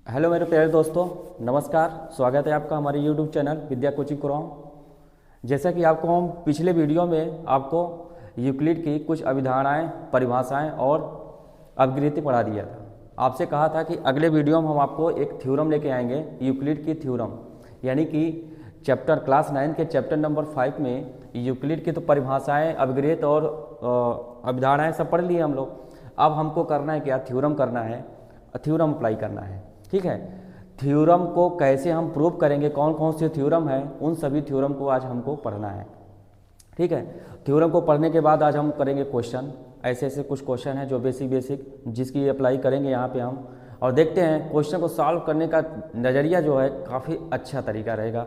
Hello मेरे प्यारे दोस्तों, नमस्कार। स्वागत है आपका हमारे यूट्यूब चैनल विद्या कोचिंग कुरान। जैसा कि आपको हम पिछले वीडियो में आपको यूक्लिड की कुछ अवधारणाएं, परिभाषाएं और अपग्रहति पढ़ा दिया था। आपसे कहा था कि अगले वीडियो में हम आपको एक थ्योरम लेके आएंगे, यूक्लिड की थ्योरम, यानी कि चैप्टर क्लास 9 के चैप्टर नंबर 5 में यूक्लिड की तो परिभाषाएँ, अपग्रहति और अवधारणाएँ सब पढ़ लिए हम लोग। अब हमको करना है क्या, थ्योरम करना है, थ्योरम अप्लाई करना है। ठीक है, थ्योरम को कैसे हम प्रूव करेंगे, कौन कौन से थ्योरम है, उन सभी थ्योरम को आज हमको पढ़ना है। ठीक है, थ्योरम को पढ़ने के बाद आज हम करेंगे क्वेश्चन। ऐसे ऐसे कुछ क्वेश्चन हैं जो बेसिक जिसकी अप्लाई करेंगे यहाँ पे हम, और देखते हैं क्वेश्चन को सॉल्व करने का नज़रिया जो है काफ़ी अच्छा तरीका रहेगा।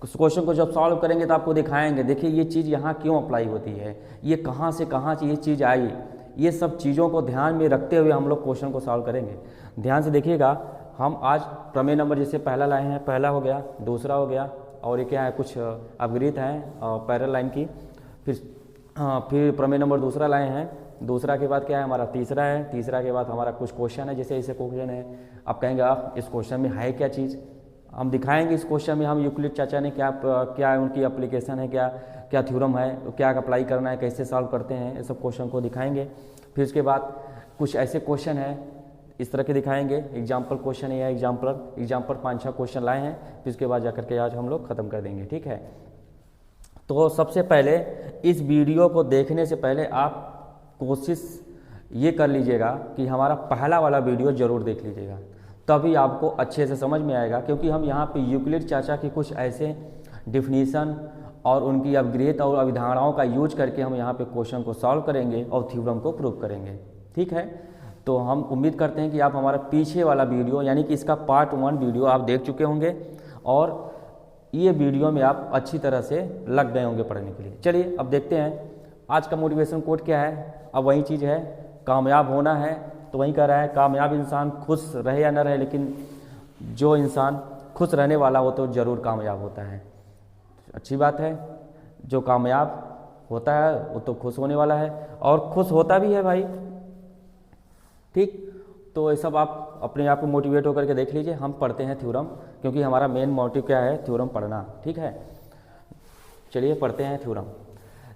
उस क्वेश्चन को जब सॉल्व करेंगे तो आपको दिखाएंगे, देखिए ये चीज़ यहाँ क्यों अप्लाई होती है, ये कहाँ से कहाँ ये चीज़ आई, ये सब चीज़ों को ध्यान में रखते हुए हम लोग क्वेश्चन को सॉल्व करेंगे। ध्यान से देखिएगा, हम आज प्रमेय नंबर जैसे पहला लाए हैं, पहला हो गया, दूसरा हो गया, और ये क्या है, कुछ अपग्रहति हैं पैरेलल लाइन की। फिर प्रमेय नंबर दूसरा लाए हैं, दूसरा के बाद क्या है हमारा तीसरा है, तीसरा के बाद हमारा कुछ क्वेश्चन है, जैसे ऐसे क्वेश्चन है। आप कहेंगे आप इस क्वेश्चन में है क्या चीज़, हम दिखाएंगे इस क्वेश्चन में हम यूक्लिड चाचा ने क्या उनकी एप्लीकेशन है, क्या थ्योरम है, क्या अप्लाई करना है, कैसे सॉल्व करते हैं, ये सब क्वेश्चन को दिखाएंगे। फिर उसके बाद कुछ ऐसे क्वेश्चन हैं इस तरह के दिखाएंगे, एग्जाम्पल क्वेश्चन है या एग्जाम्पल 5-6 क्वेश्चन लाए हैं। फिर उसके बाद जाकर के आज हम लोग ख़त्म कर देंगे। ठीक है, तो सबसे पहले इस वीडियो को देखने से पहले आप कोशिश ये कर लीजिएगा कि हमारा पहला वाला वीडियो ज़रूर देख लीजिएगा, तभी आपको अच्छे से समझ में आएगा। क्योंकि हम यहाँ पे यूक्लिड चाचा की कुछ ऐसे डिफिनीसन और उनकी अपग्रहति और अवधारणाओं का यूज करके हम यहाँ पे क्वेश्चन को सॉल्व करेंगे और थ्योरम को प्रूव करेंगे। ठीक है, तो हम उम्मीद करते हैं कि आप हमारा पीछे वाला वीडियो, यानी कि इसका पार्ट 1 वीडियो आप देख चुके होंगे और ये वीडियो में आप अच्छी तरह से लग गए होंगे पढ़ने के लिए। चलिए अब देखते हैं आज का मोटिवेशन कोट क्या है। अब वही चीज़ है, कामयाब होना है तो वही कह रहा है, कामयाब इंसान खुश रहे या न रहे, लेकिन जो इंसान खुश रहने वाला हो तो ज़रूर कामयाब होता है। अच्छी बात है, जो कामयाब होता है वो तो खुश होने वाला है और खुश होता भी है भाई। ठीक, तो ये सब आप अपने आप को मोटिवेट होकर के देख लीजिए। हम पढ़ते हैं थ्योरम, क्योंकि हमारा मेन मोटिव क्या है, थ्योरम पढ़ना। ठीक है, चलिए पढ़ते हैं थ्योरम।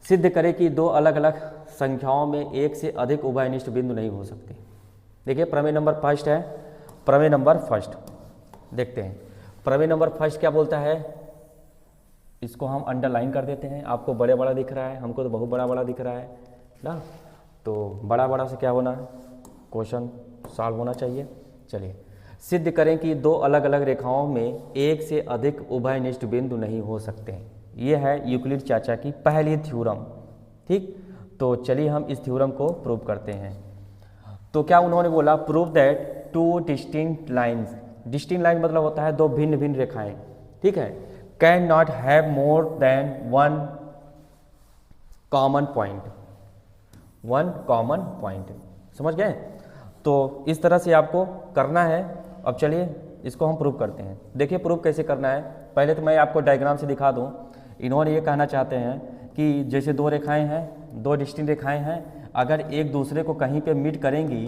सिद्ध करें कि दो अलग अलग संख्याओं में एक से अधिक उभयनिष्ठ बिंदु नहीं हो सकते। देखिए प्रमेय नंबर फर्स्ट है, प्रमेय नंबर फर्स्ट देखते हैं। प्रमेय नंबर फर्स्ट क्या बोलता है, इसको हम अंडरलाइन कर देते हैं। आपको बड़े बड़ा दिख रहा है, हमको तो बहुत बड़ा बड़ा दिख रहा है ना, तो बड़ा बड़ा से क्या होना है, क्वेश्चन सॉल्व होना चाहिए। चलिए, सिद्ध करें कि दो अलग अलग रेखाओं में एक से अधिक उभयनिष्ठ बिंदु नहीं हो सकते हैं। ये है यूक्लिड चाचा की पहली थ्योरम। ठीक, तो चलिए हम इस थ्योरम को प्रूव करते हैं। तो क्या उन्होंने बोला, prove that two distinct lines, distinct line मतलब होता है दो भिन्न भिन्न रेखाएं। ठीक है, can not have more than one common point. समझ गए? तो इस तरह से आपको करना है। अब चलिए इसको हम प्रूव करते हैं। देखिए प्रूव कैसे करना है, पहले तो मैं आपको डायग्राम से दिखा दूं। इन्होंने ये कहना चाहते हैं कि जैसे दो रेखाएं हैं, दो डिस्टिंक्ट रेखाएं हैं, अगर एक दूसरे को कहीं पे मीट करेंगी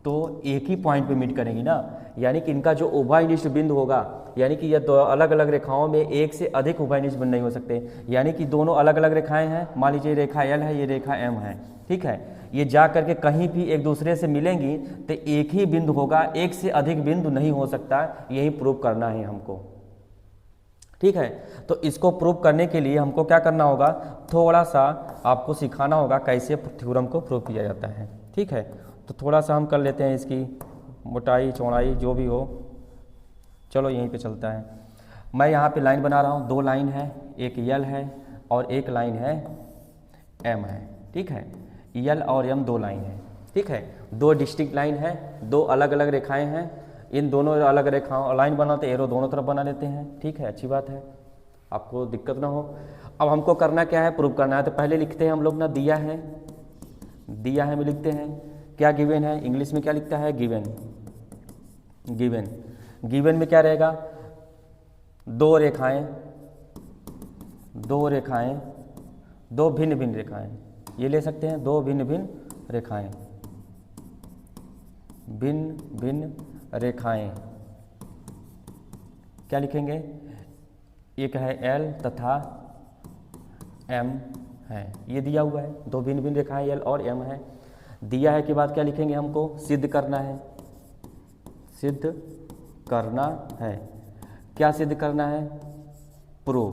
तो एक ही पॉइंट पे मीट करेंगी ना, यानी कि इनका जो उभयनिष्ठ बिंदु होगा, यानी कि ये दो अलग अलग रेखाओं में एक से अधिक उभयनिष्ठ बिंदु नहीं हो सकते। यानी कि दोनों अलग अलग रेखाएं हैं, मान लीजिए रेखा एल है, ये रेखा एम है। ठीक है, ये जा करके कहीं भी एक दूसरे से मिलेंगी तो एक ही बिंदु होगा, एक से अधिक बिंदु नहीं हो सकता। यही प्रूव करना है हमको। ठीक है, तो इसको प्रूव करने के लिए हमको क्या करना होगा, थोड़ा सा आपको सिखाना होगा कैसे थ्योरम को प्रूव किया जाता है। ठीक है, तो थोड़ा सा हम कर लेते हैं, इसकी मोटाई चौड़ाई जो भी हो, चलो यहीं पे चलता है। मैं यहाँ पे लाइन बना रहा हूँ, दो लाइन है, एक यल है और एक लाइन है एम है। ठीक है, यल और एम दो लाइन है। ठीक है, दो डिस्टिंक्ट लाइन है, दो अलग अलग रेखाएं हैं, इन दोनों अलग रेखाओं लाइन बनाते एरो दोनों तरफ बना लेते हैं। ठीक है, अच्छी बात है, आपको दिक्कत ना हो। अब हमको करना क्या है, प्रूव करना है। तो पहले लिखते हैं हम लोग ना, दिया है में लिखते हैं क्या गिवन है, इंग्लिश में क्या लिखता है, गिवन में क्या रहेगा, दो रेखाएं, दो भिन्न भिन्न रेखाएं, ये ले सकते हैं, दो भिन्न भिन्न रेखाएं, क्या लिखेंगे, एक है एल तथा एम है, ये दिया हुआ है, दो भिन्न भिन्न रेखाएं एल और एम है। दिया है के बाद क्या लिखेंगे, हमको सिद्ध करना है, सिद्ध करना है। क्या सिद्ध करना है, प्रूव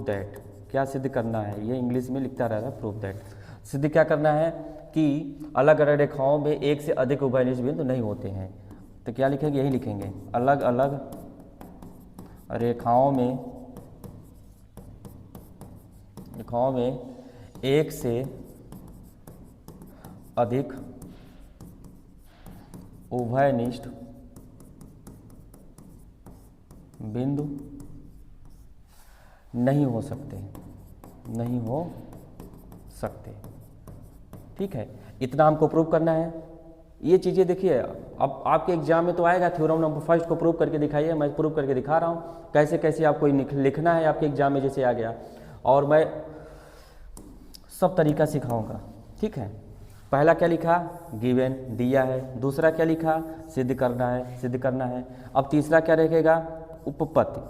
दैट। क्या सिद्ध करना है, ये इंग्लिश में लिखता रहता है, प्रूव दैट। सिद्ध क्या करना है कि अलग अलग रेखाओं में एक से अधिक उभयनिष्ठ बिंदु नहीं होते हैं। तो क्या लिखेंगे, यही लिखेंगे, अलग अलग रेखाओं में एक से अधिक उभयनिष्ठ बिंदु नहीं हो सकते। ठीक है, इतना हमको प्रूव करना है। ये चीज़ें देखिए, अब आपके एग्जाम में तो आएगा थ्योरम नंबर फर्स्ट को प्रूव करके दिखाइए, मैं प्रूव करके दिखा रहा हूँ कैसे कैसे आपको लिखना है, आपके एग्जाम में जैसे आ गया, और मैं सब तरीका सिखाऊंगा। ठीक है, पहला क्या लिखा, गिवन दिया है, दूसरा क्या लिखा, सिद्ध करना है। अब तीसरा क्या रहेगा, उपपत्ति।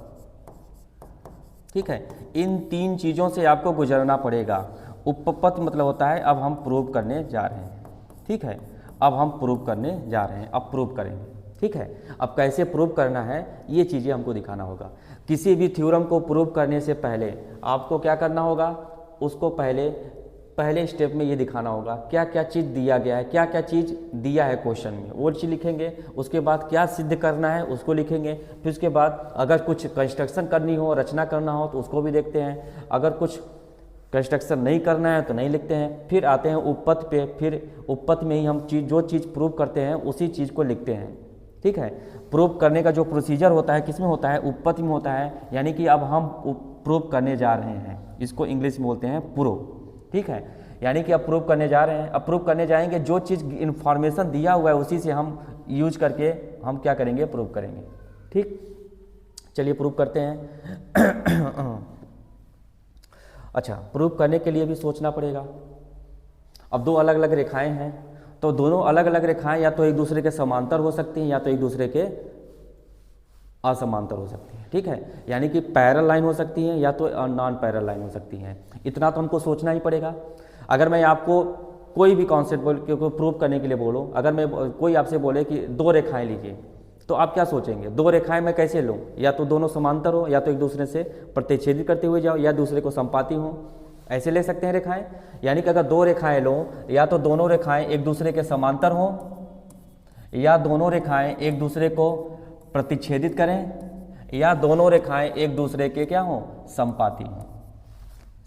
ठीक है, इन तीन चीज़ों से आपको गुजरना पड़ेगा। उपपत्ति मतलब होता है अब हम प्रूव करने जा रहे हैं। ठीक है, अब हम प्रूव करने जा रहे हैं, अब प्रूव करेंगे। ठीक है, अब कैसे प्रूव करना है ये चीज़ें हमको दिखाना होगा। किसी भी थ्योरम को प्रूव करने से पहले आपको क्या करना होगा, उसको पहले स्टेप में ये दिखाना होगा क्या क्या चीज़ दिया गया है, क्या क्या चीज़ दिया है क्वेश्चन में, वो चीज़ लिखेंगे। उसके बाद क्या सिद्ध करना है उसको लिखेंगे। फिर उसके बाद अगर कुछ कंस्ट्रक्शन करनी हो, रचना करना हो तो उसको भी देखते हैं। अगर कुछ कंस्ट्रक्शन नहीं करना है तो नहीं लिखते हैं। फिर आते हैं उपपत्ति पे, फिर उपपत्ति में ही हम जो चीज़ प्रूव करते हैं उसी चीज़ को लिखते हैं। ठीक है, प्रूव करने का जो प्रोसीजर होता है किसमें होता है, उपपत्ति में होता है। यानी कि अब हम प्रूव करने जा रहे हैं, इसको इंग्लिश में बोलते हैं प्रूव। ठीक है, यानी कि अब प्रूव करने जा रहे हैं। अब प्रूव करने जाएंगे, जो चीज़ इन्फॉर्मेशन दिया हुआ है उसी से हम यूज करके हम क्या करेंगे, प्रूव करेंगे। ठीक, चलिए प्रूव करते हैं। अच्छा, प्रूव करने के लिए भी सोचना पड़ेगा। अब दो अलग अलग रेखाएं हैं, तो दोनों अलग अलग रेखाएं या तो एक दूसरे के समांतर हो सकती हैं या तो एक दूसरे के असमांतर हो सकती है। ठीक है, यानी कि पैरेलल लाइन हो सकती है या तो नॉन पैरेलल लाइन हो सकती है। इतना तो हमको सोचना ही पड़ेगा। अगर मैं आपको कोई भी कॉन्सेप्ट प्रूव करने के लिए बोलूँ, अगर मैं कोई आपसे बोले कि दो रेखाएं लीजिए, तो आप क्या सोचेंगे, दो रेखाएं मैं कैसे लूँ, या तो दोनों समांतर हो या तो एक दूसरे से प्रतिच्छेदित करते हुए जाओ या दूसरे को संपाती हो, ऐसे ले सकते हैं रेखाएं। यानी कि अगर दो रेखाएं लो, या तो दोनों रेखाएं एक दूसरे के समांतर हो या दोनों रेखाएं एक दूसरे को प्रतिच्छेदित करें या दोनों रेखाएं एक दूसरे के क्या हो, संपाती हो।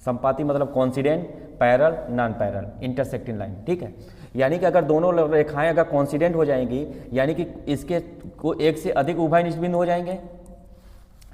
संपाती मतलब coincident, parallel, non parallel, intersecting line. ठीक है, यानी कि अगर दोनों रेखाएं अगर कॉन्सिडेंट हो जाएंगी, यानी कि इसके को एक से अधिक उभयनिष्ठ बिंदु हो जाएंगे।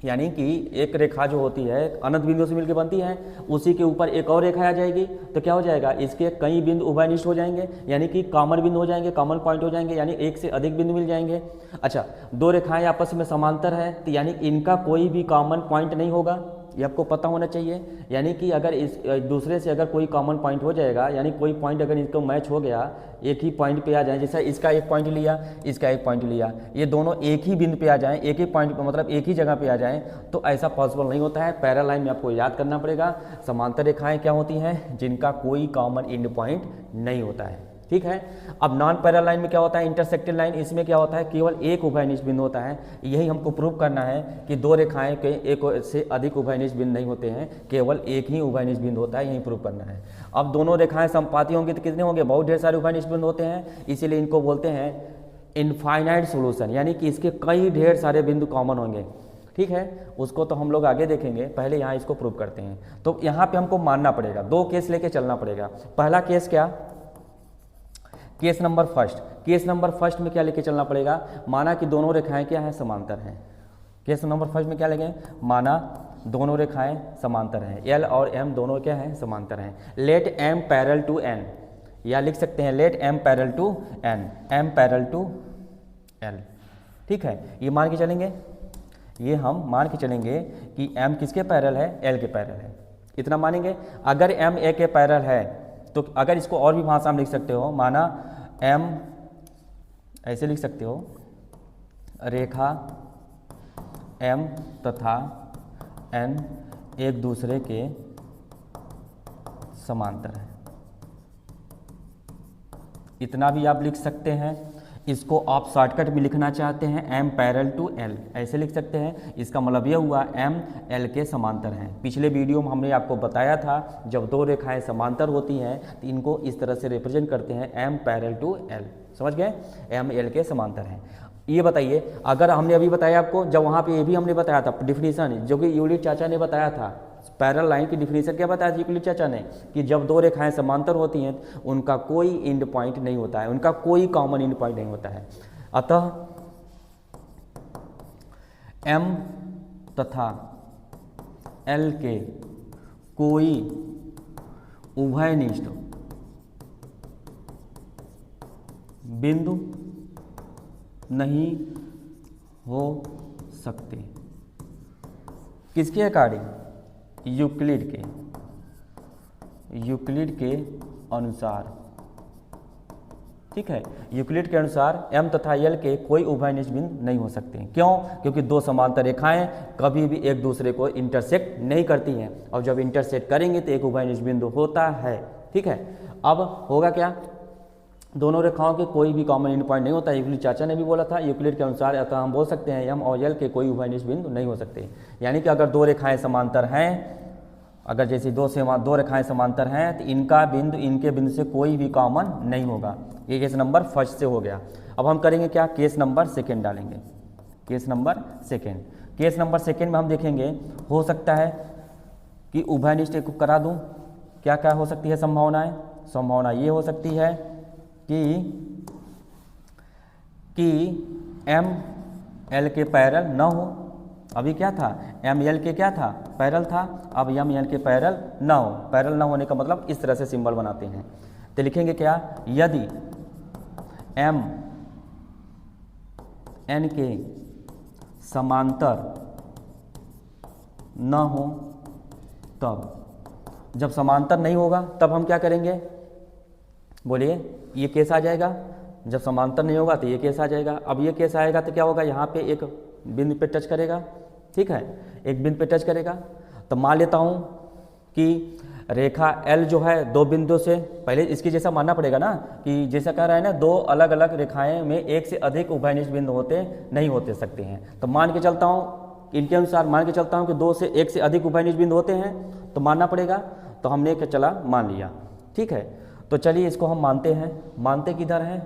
यानी कि एक रेखा जो होती है अनंत बिंदु से मिलकर बनती है, उसी के ऊपर एक और रेखा आ जाएगी तो क्या हो जाएगा, इसके कई बिंदु उभयनिष्ठ हो जाएंगे, यानी कि कॉमन बिंदु हो जाएंगे, कॉमन पॉइंट हो जाएंगे, यानी एक से अधिक बिंदु मिल जाएंगे। अच्छा, दो रेखाएं आपस में समांतर है तो यानी इनका कोई भी कॉमन पॉइंट नहीं होगा, ये आपको पता होना चाहिए। यानी कि अगर इस दूसरे से अगर कोई कॉमन पॉइंट हो जाएगा, यानी कोई पॉइंट अगर इनको मैच हो गया, एक ही पॉइंट पे आ जाए, जैसे इसका एक पॉइंट लिया, इसका एक पॉइंट लिया, ये दोनों एक ही बिंदु पे आ जाएं, एक ही पॉइंट पे मतलब एक ही जगह पे आ जाएं, तो ऐसा पॉसिबल नहीं होता है। पैरेलल लाइन में आपको याद करना पड़ेगा, समांतर रेखाएं क्या होती हैं, जिनका कोई कॉमन एंड पॉइंट नहीं होता है। ठीक है, अब नॉन पैरेलल लाइन में क्या होता है, इंटरसेक्टिंग लाइन, इसमें क्या होता है, केवल एक उभयनिष्ठ बिंदु होता है। यही हमको प्रूव करना है कि दो रेखाएं के एक से अधिक उभयनिष्ठ बिंदु नहीं होते हैं, केवल एक ही उभयनिष्ठ बिंदु होता है, यही प्रूव करना है। अब दोनों रेखाएं संपाती होंगी तो कितने होंगे, बहुत ढेर सारे उभयनिष्ठ बिंदु होते हैं, इसीलिए इनको बोलते हैं इनफाइनाइट सोल्यूशन, यानी कि इसके कई ढेर सारे बिंदु कॉमन होंगे। ठीक है, उसको तो हम लोग आगे देखेंगे, पहले यहाँ इसको प्रूव करते हैं। तो यहाँ पे हमको मानना पड़ेगा, दो केस लेके चलना पड़ेगा। पहला केस क्या, case number first. Case number first में क्या लेके चलना पड़ेगा, माना कि दोनों रेखाएं क्या हैं, समांतर हैं। केस नंबर फर्स्ट में क्या लेंगे, माना दोनों रेखाएं समांतर हैं, एल और एम दोनों क्या हैं, समांतर हैं। Let M parallel to N, या लिख सकते हैं let M parallel to N, M parallel to L. ठीक है, ये मान के चलेंगे, ये हम मान के चलेंगे कि एम किसके पैरेलल है, एल के पैरेलल है, इतना मानेंगे। अगर एम ए के पैरेलल है तो अगर इसको और भी भाषा में लिख सकते हो, माना एम ऐसे लिख सकते हो, रेखा M तथा N एक दूसरे के समांतर है। इतना भी आप लिख सकते हैं। इसको आप शॉर्टकट में लिखना चाहते हैं M पैरेलल टू L, ऐसे लिख सकते हैं। इसका मतलब यह हुआ M L के समांतर हैं। पिछले वीडियो में हमने आपको बताया था जब दो रेखाएं समांतर होती हैं तो इनको इस तरह से रिप्रेजेंट करते हैं M पैरेलल टू L, समझ गए, M L के समांतर हैं। ये बताइए, अगर हमने अभी बताया आपको, जब वहाँ पे ये भी हमने बताया था डिफिनीशन, जो कि यूक्लिड चाचा ने बताया था, पैरेलल लाइन की डिफिनीशन क्या बताया यूक्लिड चाचा ने, कि जब दो रेखाएं समांतर होती हैं उनका कोई एंड पॉइंट नहीं होता है, उनका कोई कॉमन एंड पॉइंट नहीं होता है। अतः M तथा L के कोई उभयनिष्ठ बिंदु नहीं हो सकते। किसके अकॉर्डिंग? यूक्लिड के अनुसार, ठीक है। यूक्लिड के अनुसार M तथा L के कोई उभयनिष्ठ बिंदु नहीं हो सकते। क्यों? क्योंकि दो समांतर रेखाएं कभी भी एक दूसरे को इंटरसेक्ट नहीं करती हैं, और जब इंटरसेक्ट करेंगे तो एक उभयनिष्ठ बिंदु होता है, ठीक है। अब होगा क्या, दोनों रेखाओं के कोई भी कॉमन एंड पॉइंट नहीं होता। यूक्लिड चाचा ने भी बोला था यूक्लिड के अनुसार, अतः हम बोल सकते हैं M और L के कोई उभयनिष्ठ बिंदु नहीं हो सकते। यानी कि अगर दो रेखाएं समांतर हैं, अगर जैसे दो रेखाएं समांतर हैं तो इनका बिंदु इनके बिंदु से कोई भी कॉमन नहीं होगा। ये केस नंबर फर्स्ट से हो गया। अब हम करेंगे क्या, केस नंबर सेकेंड डालेंगे। केस नंबर सेकेंड में हम देखेंगे, हो सकता है कि उभयनिष्ठ को करा दूं। क्या क्या हो सकती है संभावनाएं? संभावना ये हो सकती है कि M L के पैरेलल न हो। अभी क्या था, M L के क्या था, पैरेलल था। अब M L के पैरेलल न हो। पैरेलल न होने का मतलब इस तरह से सिंबल बनाते हैं, तो लिखेंगे क्या, यदि M N के समांतर न हो तब। जब समांतर नहीं होगा तब हम क्या करेंगे, बोलिए, ये केस आ जाएगा। जब समांतर नहीं होगा तो ये केस आ जाएगा। अब ये केस आएगा तो क्या होगा, यहाँ पे एक बिंदु पे टच करेगा, ठीक है, एक बिंदु पे टच करेगा। तो मान लेता हूँ कि रेखा L जो है दो बिंदु से, पहले इसकी जैसा मानना पड़ेगा ना, कि जैसा कह रहा है ना, दो अलग अलग रेखाएं में एक से अधिक उभयनिष्ठ बिंदु होते नहीं होते सकते हैं। तो मान के चलता हूँ, इनके अनुसार मान के चलता हूँ कि दो से एक से अधिक उभयनिष्ठ बिंदु होते हैं, तो मानना पड़ेगा। तो हमने क्या चला, मान लिया, ठीक है। तो चलिए इसको हम मानते हैं। मानते किधर हैं,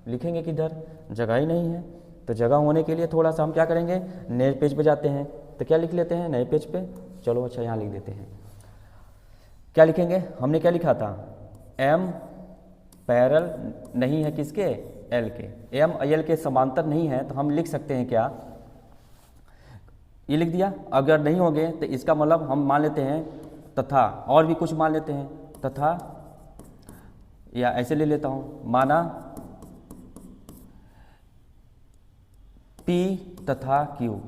लिखेंगे किधर, जगह ही नहीं है। तो जगह होने के लिए थोड़ा सा हम क्या करेंगे, नए पेज पे जाते हैं। तो क्या लिख लेते हैं नए पेज पे, चलो अच्छा यहाँ लिख देते हैं। क्या लिखेंगे, हमने क्या लिखा था, M पैरेलल नहीं है किसके, L के। M L के समांतर नहीं है, तो हम लिख सकते हैं क्या, ये लिख दिया। अगर नहीं होंगे तो इसका मतलब हम मान लेते हैं तथा, और भी कुछ मान लेते हैं, तथा, या ऐसे ले लेता हूं, माना P तथा Q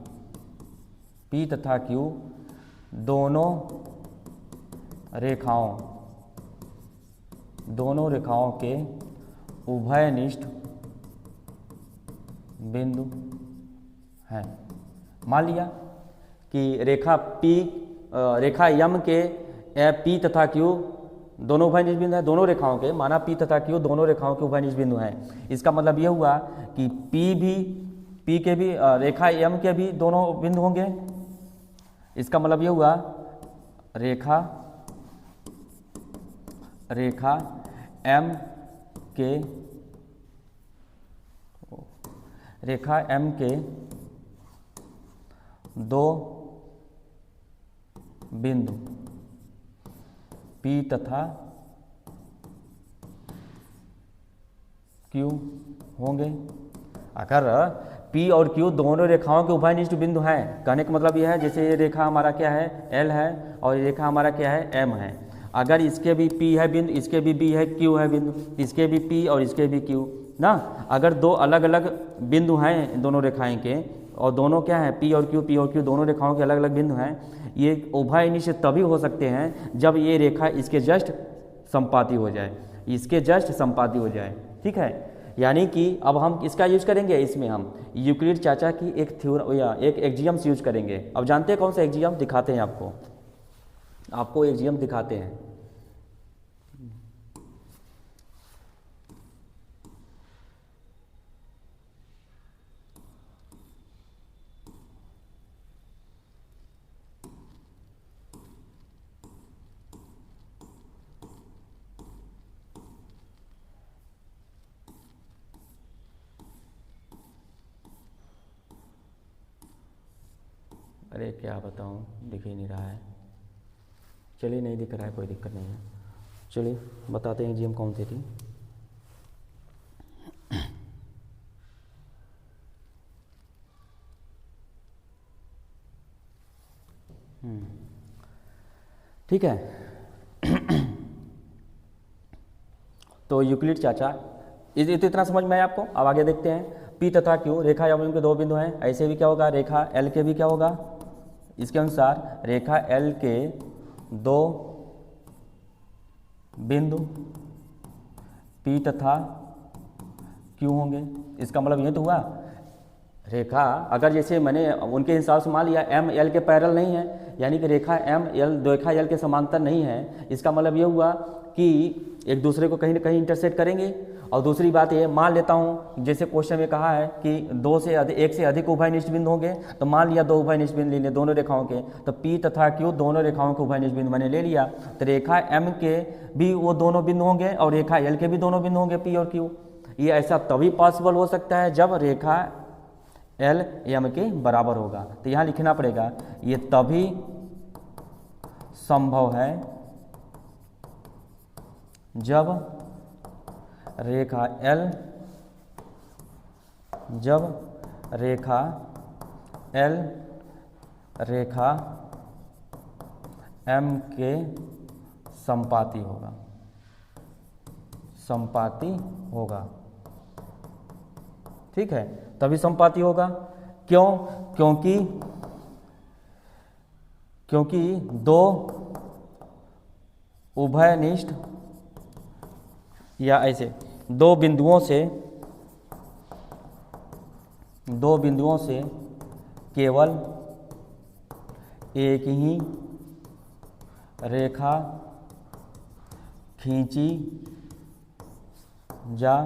दोनों रेखाओं के उभयनिष्ठ बिंदु हैं। मान लिया कि रेखा M के P तथा Q दोनों उभयनिष्ठ बिंदु है, दोनों रेखाओं के, माना P तथा Q दोनों रेखाओं के उभयनिष्ठ बिंदु हैं। इसका मतलब यह हुआ कि P के भी, रेखा M के भी दोनों बिंदु होंगे। इसका मतलब यह हुआ रेखा M के दो बिंदु P तथा Q होंगे। अगर P और Q दोनों रेखाओं के उभयनिष्ठ बिंदु हैं, कहने का मतलब यह है, जैसे ये रेखा हमारा क्या है, L है, और ये रेखा हमारा क्या है, M है। अगर इसके भी P है बिंदु, इसके भी B है, Q है बिंदु, इसके भी P और इसके भी Q ना, अगर दो अलग अलग बिंदु हैं दोनों रेखाएं के, और दोनों क्या है, P और Q दोनों रेखाओं के अलग अलग बिंदु हैं, ये उभयनिष्ठ तभी हो सकते हैं जब ये रेखा इसके जस्ट संपाती हो जाए, इसके जस्ट संपाती हो जाए, ठीक है। यानी कि अब हम इसका यूज करेंगे, इसमें हम यूक्लिड चाचा की एक थ्योरम या एक एक्जियम्स यूज करेंगे। अब जानते हैं कौन सा एक्जियम दिखाते हैं आपको एक्जियम दिखाते हैं। अरे क्या बताऊँ, दिख ही नहीं रहा है। चलिए नहीं दिख रहा है, कोई दिक्कत नहीं है। चलिए बताते हैं एक्जियम कौन सी थी। ठीक है। तो यूक्लिड चाचा इतना समझ में आया आपको। अब आगे देखते हैं। पी तथा क्यू रेखा या के दो बिंदु हैं, ऐसे भी क्या होगा, रेखा एल के भी क्या होगा, इसके अनुसार रेखा एल के दो बिंदु पी तथा क्यू होंगे। इसका मतलब ये तो हुआ रेखा अगर जैसे मैंने उनके हिसाब से मान लिया एम एल के पैरेलल नहीं है, यानी कि रेखा एम एल रेखा एल के समांतर नहीं है, इसका मतलब ये हुआ कि एक दूसरे को कहीं ना कहीं इंटरसेक्ट करेंगे। और दूसरी बात ये मान लेता हूँ जैसे क्वेश्चन में कहा है कि एक से अधिक उभयनिष्ठ बिंदु होंगे, तो मान लिया दो उभयनिष्ठ बिंदु ले लिए दोनों रेखाओं के, तो पी तथा क्यू दोनों रेखाओं के उभयनिष्ठ बिंदु मैंने ले लिया। तो रेखा एम के भी वो दोनों बिंदु होंगे और रेखा एल के भी दोनों बिंदु होंगे पी और क्यू। ये ऐसा तभी पॉसिबल हो सकता है जब रेखा एल एम के बराबर होगा। तो यहाँ लिखना पड़ेगा ये तभी संभव है जब रेखा एल रेखा एम के संपाती होगा। ठीक है, तभी संपाती होगा। क्यों? क्योंकि दो उभयनिष्ठ या ऐसे दो बिंदुओं से केवल एक ही रेखा खींची जा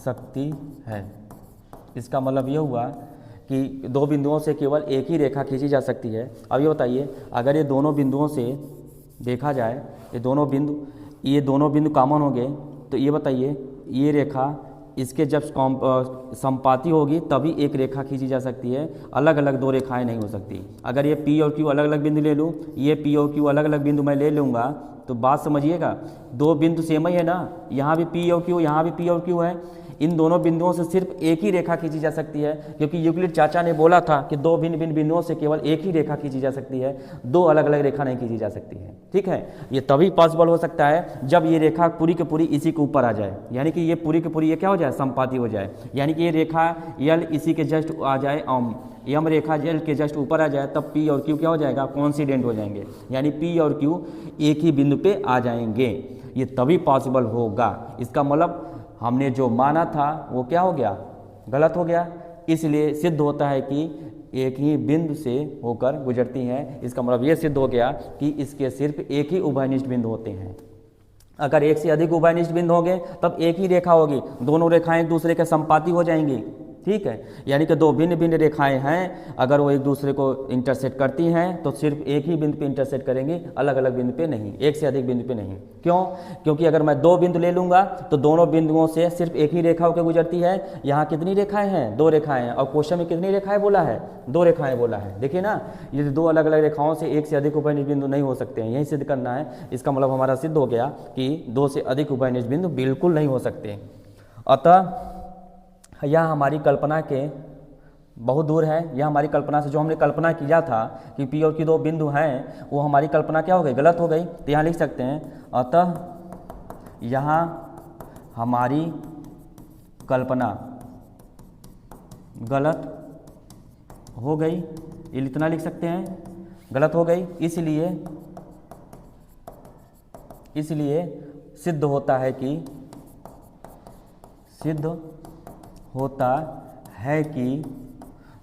सकती है। इसका मतलब ये हुआ कि दो बिंदुओं से केवल एक ही रेखा खींची जा सकती है। अब ये बताइए अगर ये दोनों बिंदुओं से देखा जाए, ये दोनों बिंदु कॉमन होंगे, तो ये बताइए ये रेखा इसके जब संपाती होगी तभी एक रेखा खींची जा सकती है, अलग अलग दो रेखाएं नहीं हो सकती। अगर ये पी और क्यू अलग अलग बिंदु ले लूँ, ये पी और क्यू अलग अलग बिंदु मैं ले लूँगा, तो बात समझिएगा दो बिंदु सेम ही है ना, यहाँ भी पी और क्यू, यहाँ भी पी और क्यू है। इन दोनों बिंदुओं से सिर्फ एक ही रेखा खींची जा सकती है, क्योंकि यूक्लिड चाचा ने बोला था कि दो भिन्न भिन्न बिंदुओं से केवल एक ही रेखा खींची जा सकती है, दो अलग अलग रेखा नहीं खींची जा सकती है। ठीक है, ये तभी पॉसिबल हो सकता है जब ये रेखा पूरी की पूरी इसी के ऊपर आ जाए, यानी कि ये पूरी की पूरी ये क्या हो जाए, संपाती हो जाए, यानी कि ये रेखा यल इसी के जस्ट आ जाए, यम रेखा यल के जस्ट ऊपर आ जाए, तब पी और क्यू क्या हो जाएगा, कोइंसिडेंट हो जाएंगे, यानी पी और क्यू एक ही बिंदु पे आ जाएंगे। ये तभी पॉसिबल होगा। इसका मतलब हमने जो माना था वो क्या हो गया, गलत हो गया। इसलिए सिद्ध होता है कि एक ही बिंदु से होकर गुजरती हैं। इसका मतलब ये सिद्ध हो गया कि इसके सिर्फ एक ही उभयनिष्ठ बिंदु होते हैं। अगर एक से अधिक उभयनिष्ठ बिंदु होंगे तब एक ही रेखा होगी, दोनों रेखाएं एक दूसरे के संपाती हो जाएंगी। ठीक है, यानी कि दो भिन्न भिन्न रेखाएं हैं, अगर वो एक दूसरे को इंटरसेक्ट करती हैं तो सिर्फ एक ही बिंदु पे इंटरसेक्ट करेंगे, अलग अलग बिंदु पे नहीं, एक से अधिक बिंदु पे नहीं। क्यों? क्योंकि अगर मैं दो बिंदु ले लूंगा तो दोनों बिंदुओं से सिर्फ एक ही रेखा होकर गुजरती है। यहाँ कितनी रेखाएं हैं, दो रेखाएं हैं, और क्वेश्चन में कितनी रेखाएं बोला है, दो रेखाएं बोला है। देखिए ना, ये दो अलग अलग रेखाओं से एक से अधिक उभयनिष्ठ बिंदु नहीं हो सकते हैं, यही सिद्ध करना है। इसका मतलब हमारा सिद्ध हो गया कि दो से अधिक उभयनिष्ठ बिंदु बिल्कुल नहीं हो सकते। अतः यह हमारी कल्पना के बहुत दूर है। यह हमारी कल्पना से जो हमने कल्पना किया था कि पी और क्यू दो बिंदु हैं, वो हमारी कल्पना क्या हो गई, गलत हो गई। तो यहाँ लिख सकते हैं अतः यहाँ हमारी कल्पना गलत हो गई, ये इतना लिख सकते हैं, गलत हो गई। इसलिए सिद्ध होता है कि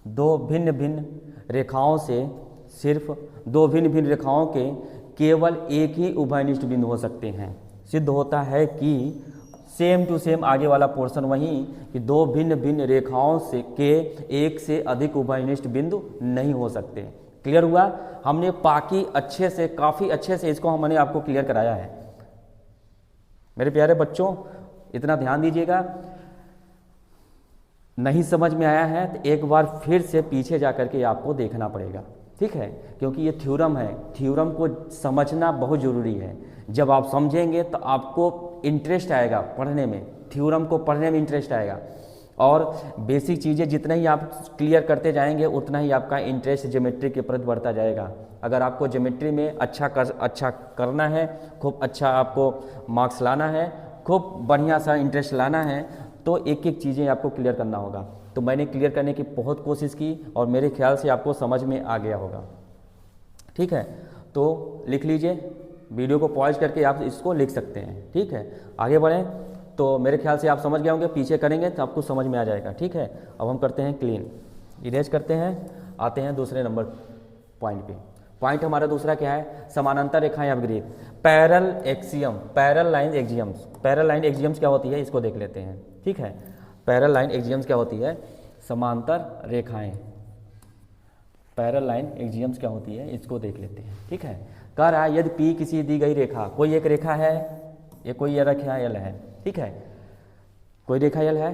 दो भिन्न भिन्न रेखाओं से, सिर्फ दो भिन्न भिन्न रेखाओं के केवल एक ही उभयनिष्ठ बिंदु हो सकते हैं। सिद्ध होता है कि सेम टू सेम आगे वाला पोर्शन वही कि दो भिन्न भिन्न रेखाओं से के एक से अधिक उभयनिष्ठ बिंदु नहीं हो सकते। क्लियर हुआ? हमने बाकी अच्छे से, काफ़ी अच्छे से इसको हमने आपको क्लियर कराया है। मेरे प्यारे बच्चों, इतना ध्यान दीजिएगा। नहीं समझ में आया है तो एक बार फिर से पीछे जा कर के आपको देखना पड़ेगा, ठीक है? क्योंकि ये थ्योरम है, थ्योरम को समझना बहुत ज़रूरी है। जब आप समझेंगे तो आपको इंटरेस्ट आएगा पढ़ने में, थ्योरम को पढ़ने में इंटरेस्ट आएगा। और बेसिक चीज़ें जितना ही आप क्लियर करते जाएंगे उतना ही आपका इंटरेस्ट ज्योमेट्री के प्रति बढ़ता जाएगा। अगर आपको ज्योमेट्री में अच्छा करना है, खूब अच्छा आपको मार्क्स लाना है, खूब बढ़िया सा इंटरेस्ट लाना है, तो एक एक चीज़ें आपको क्लियर करना होगा। तो मैंने क्लियर करने की बहुत कोशिश की और मेरे ख्याल से आपको समझ में आ गया होगा, ठीक है? तो लिख लीजिए, वीडियो को पॉज करके आप इसको लिख सकते हैं, ठीक है? आगे बढ़ें तो मेरे ख्याल से आप समझ गए होंगे, पीछे करेंगे तो आपको समझ में आ जाएगा, ठीक है? अब हम करते हैं क्लीन, इरेज करते हैं, आते हैं दूसरे नंबर पॉइंट पे। पॉइंट हमारा दूसरा क्या है? समानांतर रेखाएं upgrade, parallel axiom, parallel line axioms. Parallel line axioms क्या होती है इसको देख लेते हैं, ठीक है? पैरेलल लाइन एक्सियम्स क्या होती है? समांतर रेखाएं। पैरेलल लाइन एक्सियम्स क्या होती है इसको देख लेते हैं, ठीक है? कह रहा है यदि P किसी दी गई रेखा, कोई एक रेखा है, ये कोई ये रेखा L है, ठीक है? कोई रेखा L है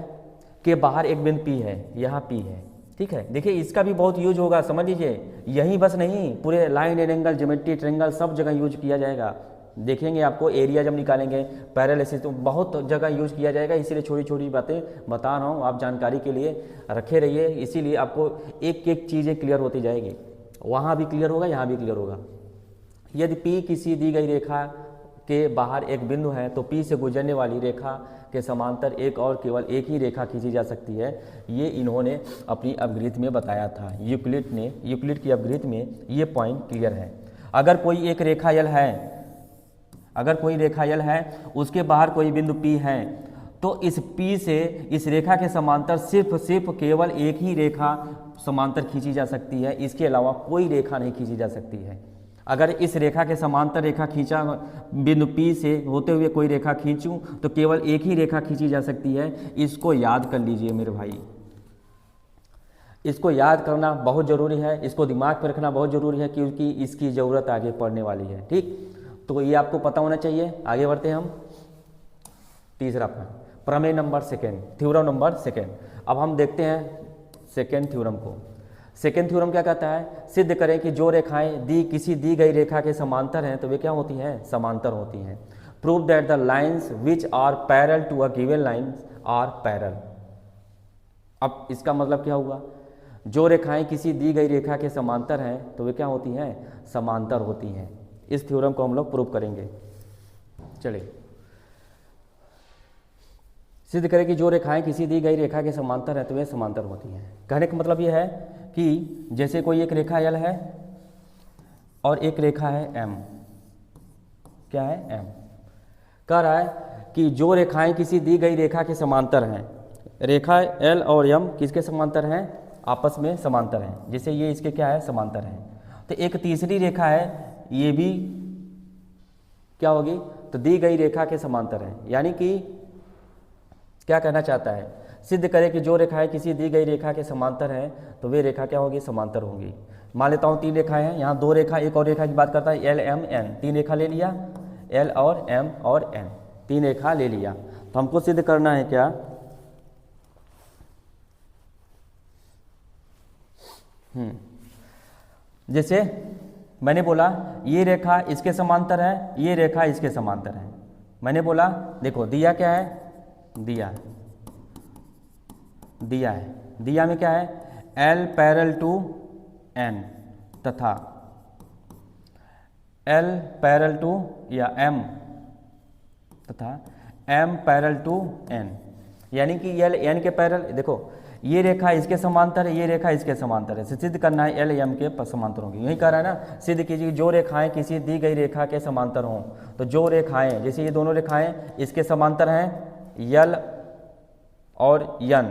के बाहर एक बिंदु P है, यहाँ P है, ठीक है? देखिए इसका भी बहुत यूज होगा, समझ लीजिए। यही बस नहीं, पूरे line and angle, geometry, triangle सब जगह यूज किया जाएगा। देखेंगे आपको एरिया जब निकालेंगे पैरेलल तो बहुत जगह यूज किया जाएगा। इसीलिए छोटी छोटी बातें बता रहा हूँ, आप जानकारी के लिए रखे रहिए। इसीलिए आपको एक एक चीज़ें क्लियर होती जाएगी, वहाँ भी क्लियर होगा, यहाँ भी क्लियर होगा। यदि P किसी दी गई रेखा के बाहर एक बिंदु है तो P से गुजरने वाली रेखा के समांतर एक और केवल एक ही रेखा खींची जा सकती है। ये इन्होंने अपनी अपग्रिथ में बताया था, यूक्लिड की अपग्रिथ में ये पॉइंट क्लियर है। अगर कोई एक रेखा यल है, अगर कोई रेखा यल है, उसके बाहर कोई बिंदु P है, तो इस P से इस रेखा के समांतर सिर्फ केवल एक ही रेखा समांतर खींची जा सकती है, इसके अलावा कोई रेखा नहीं खींची जा सकती है। अगर इस रेखा के समांतर रेखा खींचा, बिंदु P से होते हुए कोई रेखा खींचूं तो केवल एक ही रेखा खींची जा सकती है। इसको याद कर लीजिए मेरे भाई, इसको याद करना बहुत ज़रूरी है, इसको दिमाग पर रखना बहुत ज़रूरी है, क्योंकि इसकी ज़रूरत आगे पड़ने वाली है, ठीक? तो ये आपको पता होना चाहिए। आगे बढ़ते हैं हम, तीसरा प्रमेय number second, theorem number second. अब हम देखते हैं सेकेंड थ्योरम को। सेकेंड थ्योरम क्या कहता है? सिद्ध करें कि जो रेखाएं किसी दी गई रेखा के समांतर हैं तो वे क्या होती हैं? समांतर होती हैं। Prove that the lines which are parallel to a given line are parallel. अब इसका मतलब क्या हुआ? जो रेखाएं किसी दी गई रेखा के समांतर हैं तो वे क्या होती हैं? समांतर होती हैं। इस थ्योरम को हम लोग प्रूव करेंगे। चलिए, सिद्ध करें कि जो रेखाएं किसी दी गई रेखा के समांतर हैं तो वे समांतर होती हैं। कहने का मतलब यह है कि जैसे कोई एक रेखा L है और एक रेखा है M, क्या है? M। कह रहा है कि जो रेखाएं किसी दी गई रेखा के समांतर हैं, रेखा L और M किसके समांतर हैं? आपस में समांतर हैं। जैसे ये इसके क्या है? समांतर हैं। तो एक तीसरी रेखा है, ये भी क्या होगी? तो दी गई रेखा के समांतर है। यानी कि क्या कहना चाहता है? सिद्ध करें कि जो रेखाएं किसी दी गई रेखा के समांतर हैं तो वे रेखा क्या होगी? समांतर होंगी। मान लेता हूँ 3 रेखाएं हैं, यहाँ 2 रेखा, एक और रेखा की बात करता है L M N, 3 रेखा ले लिया, L और M और N, 3 रेखा ले लिया। तो हमको सिद्ध करना है क्या? जैसे मैंने बोला ये रेखा इसके समांतर है, ये रेखा इसके समांतर है। मैंने बोला देखो दिया क्या है? दिया है, दिया में क्या है? L पैरेलल टू N तथा L पैरेलल टू या M तथा M पैरेलल टू N। यानी कि L N के पैरेलल, देखो ये रेखा इसके समांतर है, ये रेखा इसके समांतर है। सिद्ध करना है L M के समांतर होंगे। यही कह रहा है ना, सिद्ध कीजिए जो रेखाएं किसी दी गई रेखा के समांतर हों। तो जो रेखाएं, जैसे ये दोनों रेखाएं इसके समांतर हैं L और N,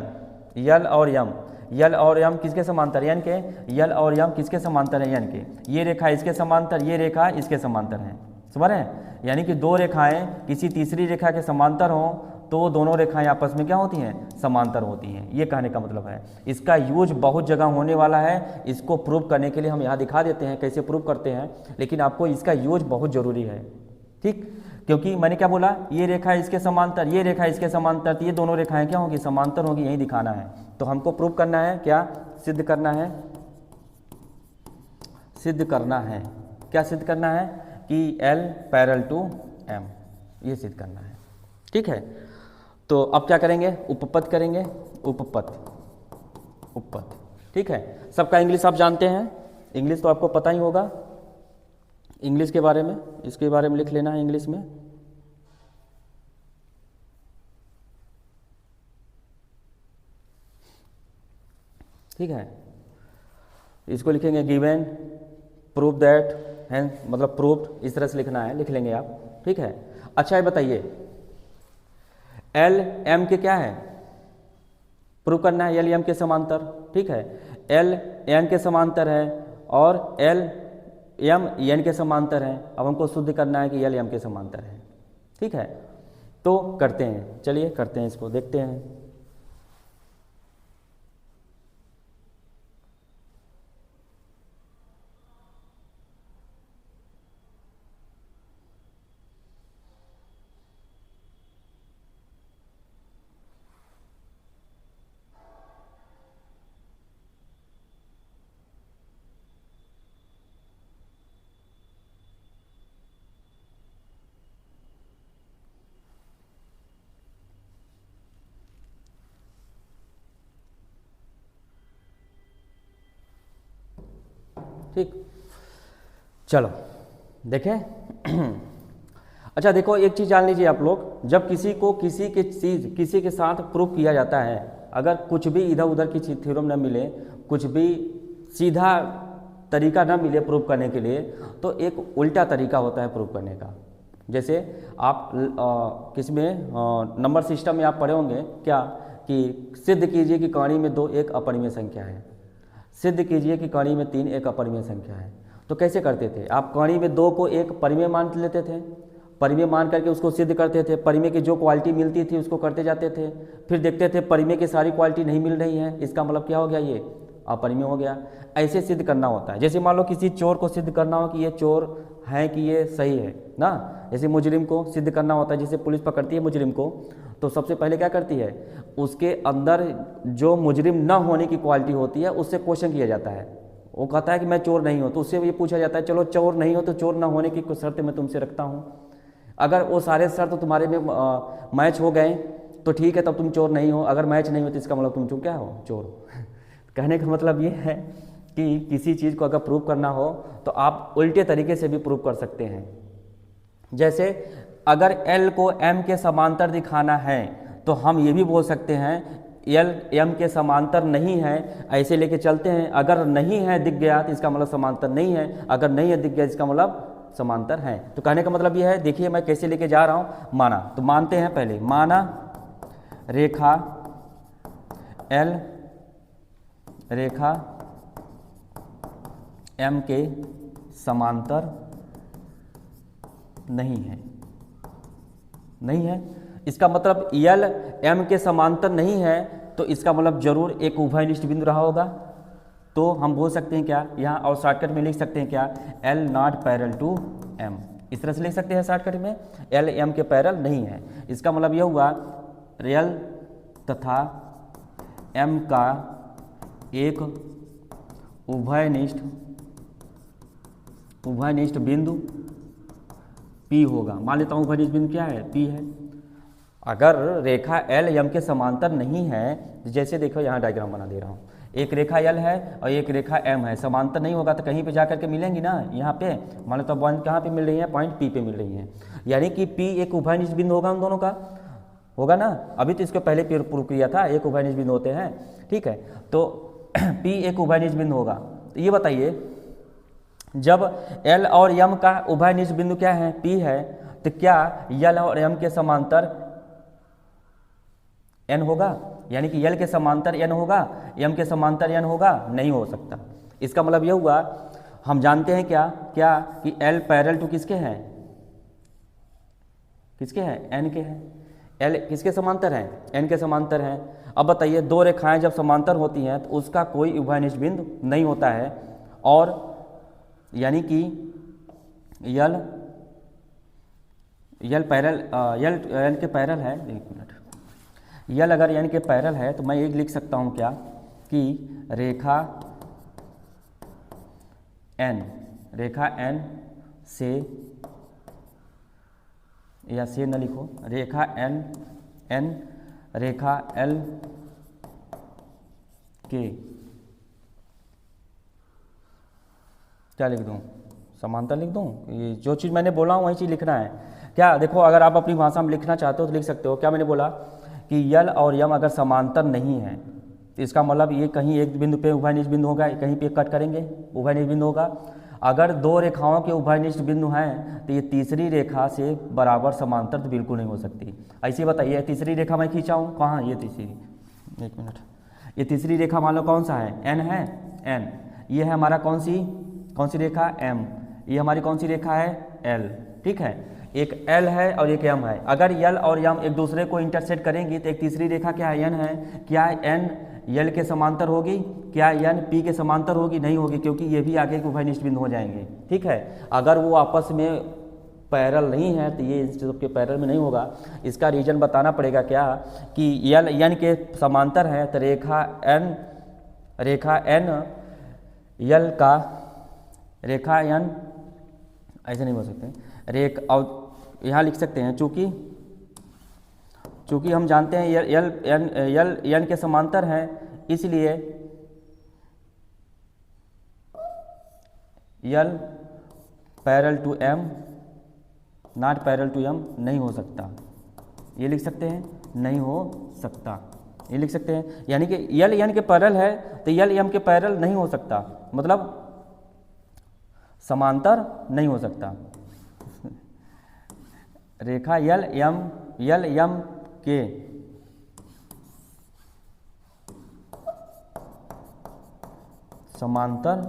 यल और यम, यल और यम किसके समांतर, एन के, यल और यम किसके समांतर है, एन के। ये रेखा इसके समांतर, ये रेखा इसके समांतर है, समझ रहे हैं। यानी कि दो रेखाएं किसी तीसरी रेखा के समांतर हों तो दोनों रेखाएं आपस में क्या होती हैं, समांतर होती हैं। ये कहने का मतलब है। इसका यूज बहुत जगह होने वाला है। इसको प्रूव करने के लिए हम यहाँ दिखा देते हैं कैसे प्रूव करते हैं, लेकिन आपको इसका यूज बहुत ज़रूरी है, ठीक। क्योंकि मैंने क्या बोला, ये रेखा इसके समांतर, ये रेखा इसके समांतर, तो ये दोनों रेखाएं क्या होंगी, समांतर होंगी, यही दिखाना है। तो हमको प्रूव करना है, क्या सिद्ध करना है, सिद्ध करना है, क्या सिद्ध करना है कि L पैरेलल टू M, ये सिद्ध करना है, ठीक है। तो अब क्या करेंगे, उपपद करेंगे, उपपद, उपपद, ठीक है। सबका इंग्लिश आप जानते हैं, इंग्लिश तो आपको पता ही होगा, इंग्लिश के बारे में, इसके बारे में लिख लेना है इंग्लिश में। ठीक है, इसको लिखेंगे गिवन, प्रूव दैट है, मतलब प्रूव्ड, इस तरह से लिखना है, लिख लेंगे आप, ठीक है। अच्छा ये बताइए एल एम के क्या है, प्रूव करना है, एल एम के समांतर, ठीक है। एल एन के समांतर है और एल एम एन के समांतर है। अब हमको शुद्ध करना है कि एल एम के समांतर है, ठीक है। तो करते हैं, चलिए करते हैं, इसको देखते हैं। ठीक, चलो देखें। अच्छा देखो, एक चीज़ जान लीजिए आप लोग, जब किसी को किसी के चीज़ किसी के साथ प्रूफ किया जाता है, अगर कुछ भी इधर उधर की थ्योरम न मिले, कुछ भी सीधा तरीका न मिले प्रूफ करने के लिए, तो एक उल्टा तरीका होता है प्रूफ करने का। जैसे आप किसमें नंबर सिस्टम में आप पढ़े होंगे क्या, कि सिद्ध कीजिए कि कहानी में 2 एक अपरिमेय संख्या है, सिद्ध कीजिए कि कहानी में 3 एक अपरिमेय संख्या है। तो कैसे करते थे आप, कहानी में 2 को एक परिमेय मान लेते थे, परिमेय मान करके उसको सिद्ध करते थे, परिमेय की जो क्वालिटी मिलती थी उसको करते जाते थे, फिर देखते थे परिमेय की सारी क्वालिटी नहीं मिल रही है, इसका मतलब क्या हो गया, ये अपरिमेय हो गया। ऐसे सिद्ध करना होता है। जैसे मान लो किसी चोर को सिद्ध करना हो कि ये चोर है कि ये सही है ना, जैसे मुजरिम को सिद्ध करना होता है, जैसे पुलिस पकड़ती है मुजरिम को, तो सबसे पहले क्या करती है, उसके अंदर जो मुजरिम न होने की क्वालिटी होती है उससे क्वेश्चन किया जाता है। वो कहता है कि मैं चोर नहीं हूँ, तो उससे ये पूछा जाता है, चलो चोर नहीं हो तो चोर न होने की कुछ शर्त मैं तुमसे रखता हूँ, अगर वो सारे शर्त तुम्हारे में मैच हो गए तो ठीक है, तब तुम चोर नहीं हो, अगर मैच नहीं हो तो इसका मतलब तुम क्या हो, चोर हो। कहने का मतलब ये है कि किसी चीज़ को अगर प्रूव करना हो तो आप उल्टे तरीके से भी प्रूव कर सकते हैं। जैसे अगर L को M के समांतर दिखाना है तो हम ये भी बोल सकते हैं L M के समांतर नहीं है, ऐसे लेके चलते हैं। अगर नहीं है दिख गया तो इसका मतलब समांतर नहीं है, अगर नहीं है दिख गया इसका मतलब समांतर है। तो कहने का मतलब ये है, देखिए मैं कैसे लेके जा रहा हूँ, माना, तो मानते हैं पहले, माना रेखा L रेखा M के समांतर नहीं है, नहीं है, इसका मतलब L M के समांतर नहीं है, तो इसका मतलब जरूर एक उभयनिष्ठ बिंदु रहा होगा। तो हम बोल सकते हैं क्या यहाँ, और शॉर्टकट में लिख सकते हैं क्या, L not parallel to M, इस तरह से लिख सकते हैं शॉर्टकट में, L M के पैरेलल नहीं है। इसका मतलब यह हुआ L तथा M का एक उभयनिष्ठ बिंदु P होगा। मान लेता हूँ उभयनिष्ठ बिंदु क्या है, P है। अगर रेखा L M के समांतर नहीं है, जैसे देखो यहाँ डायग्राम बना दे रहा हूँ, एक रेखा L है और एक रेखा M है, समांतर नहीं होगा तो कहीं पे जाकर के मिलेंगी ना, यहाँ पे मान लो तो पॉइंट कहाँ पे मिल रही है, पॉइंट P पे मिल रही है, यानी कि P एक उभयनिष्ठ बिंदु होगा उन दोनों का, होगा ना। अभी तो इसको पहले प्रूव किया था, एक उभयनिष्ठ बिंदु होते हैं, ठीक है। तो P एक उभयनिष्ठ बिंदु होगा। तो ये बताइए जब L और M का उभयनिष्ठ बिंदु क्या है, P है, तो क्या L और M के समांतर N होगा, यानी कि यल के समांतर एन होगा, एम के समांतर एन होगा, नहीं हो सकता। इसका मतलब यह हुआ, हम जानते हैं क्या क्या कि एल पैरेलल टू किसके हैं, किसके हैं, एन के हैं। एल किसके समांतर हैं, एन के समांतर हैं। अब बताइए दो रेखाएं जब समांतर होती हैं तो उसका कोई उभयनिष्ठ बिंदु नहीं होता है, और यानी कि यल पैरेलल एन के पैरेलल है, एक मिनट, यल अगर एन के पैरेलल है तो मैं एक लिख सकता हूं क्या कि रेखा एन से, या से न लिखो, रेखा एन रेखा एल के क्या लिख दूं, समांतर लिख दूं। ये जो चीज़ मैंने बोला हूँ वही चीज़ लिखना है क्या। देखो अगर आप अपनी भाषा में लिखना चाहते हो तो लिख सकते हो। क्या मैंने बोला कि यल और यम अगर समांतर नहीं है तो इसका मतलब ये कहीं एक बिंदु पे उभयनिष्ठ बिंदु होगा, कहीं पे कट करेंगे उभयनिष्ठ बिंदु होगा। अगर दो रेखाओं के उभयनिष्ठ बिंदु हैं तो ये तीसरी रेखा से बराबर समांतर तो बिल्कुल नहीं हो सकती। ऐसे बताइए, तीसरी रेखा मैं खींचा हूँ, कहाँ ये तीसरी, एक मिनट, ये तीसरी रेखा मान लो कौन सा है, एन है, एन। ये है हमारा कौन सी रेखा, एम। ये हमारी कौन सी रेखा है, एल। ठीक है, एक एल है और एक एम है। अगर यल और यम एक दूसरे को इंटरसेक्ट करेंगी तो एक तीसरी रेखा क्या है, एन है। क्या एन यल के समांतर होगी, क्या एन पी के समांतर होगी, नहीं होगी, क्योंकि ये भी आगे के उभयनिष्ठ बिंदु हो जाएंगे। ठीक है, अगर वो आपस में पैरेलल नहीं है तो ये इन सबके पैरेलल में नहीं होगा। इसका रीजन बताना पड़ेगा क्या कि यल एन के समांतर है तो रेखा एन यल का, रेखा एन ऐसे नहीं बोल सकते, और यहाँ लिख सकते हैं चूँकि हम जानते हैं यल एन के समांतर हैं, इसलिए L parallel to M not parallel to M नहीं हो सकता। ये लिख सकते हैं, नहीं हो सकता, ये लिख सकते हैं। यानी कि यल एन के पैरेलल है तो यल एम के पैरेलल नहीं हो सकता, मतलब समांतर नहीं हो सकता। रेखा यल एम के समांतर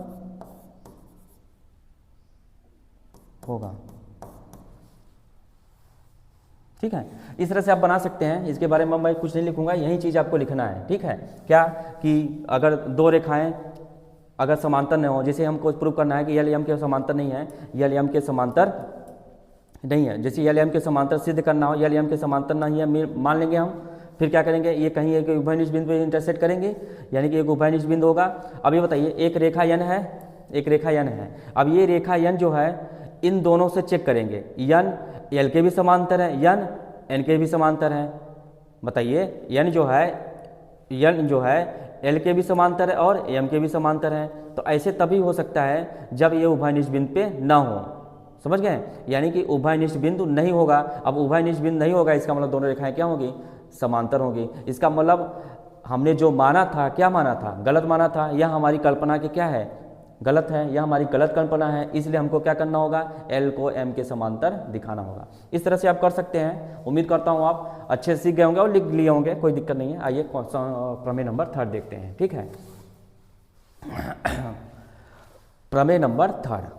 होगा। ठीक है, इस तरह से आप बना सकते हैं। इसके बारे में मैं कुछ नहीं लिखूंगा, यही चीज़ आपको लिखना है। ठीक है, क्या कि अगर दो रेखाएं अगर समांतर न हो, जैसे हमको प्रूव करना है कि यल एम के समांतर नहीं है, यल एम के समांतर नहीं है, जैसे यल एम के समांतर सिद्ध करना हो, यल एम के समांतर नहीं है मान लेंगे हम, फिर क्या करेंगे, ये कहीं एक उभयनिष्ठ बिंदु पे इंटरसेक्ट करेंगे, यानी कि एक उभयनिष्ठ बिंदु होगा। अब ये बताइए, एक रेखा एन है, एक रेखा एन है। अब ये रेखा एन जो है इन दोनों से चेक करेंगे, एन एल के भी समांतर है, एन एन के भी समांतर है। बताइए एन जो है एल के भी समांतर है और एम के भी समांतर है। तो ऐसे तभी हो सकता है जब ये उभयनिष्ठ बिंदु पे ना हो। समझ गए, यानी कि उभयनिष्ठ बिंदु नहीं होगा। अब उभयनिष्ठ बिंदु नहीं होगा, इसका मतलब दोनों रेखाएं क्या होगी, समांतर होगी। इसका मतलब हमने जो माना था, क्या माना था, गलत माना था। यह हमारी कल्पना के क्या है, गलत है, यह हमारी गलत कल्पना है। इसलिए हमको क्या करना होगा, एल को एम के समांतर दिखाना होगा। इस तरह से आप कर सकते हैं। उम्मीद करता हूँ आप अच्छे से सीख गए होंगे और लिख लिए होंगे, कोई दिक्कत नहीं है। आइए प्रमेय नंबर 3 देखते हैं। ठीक है, प्रमेय नंबर 3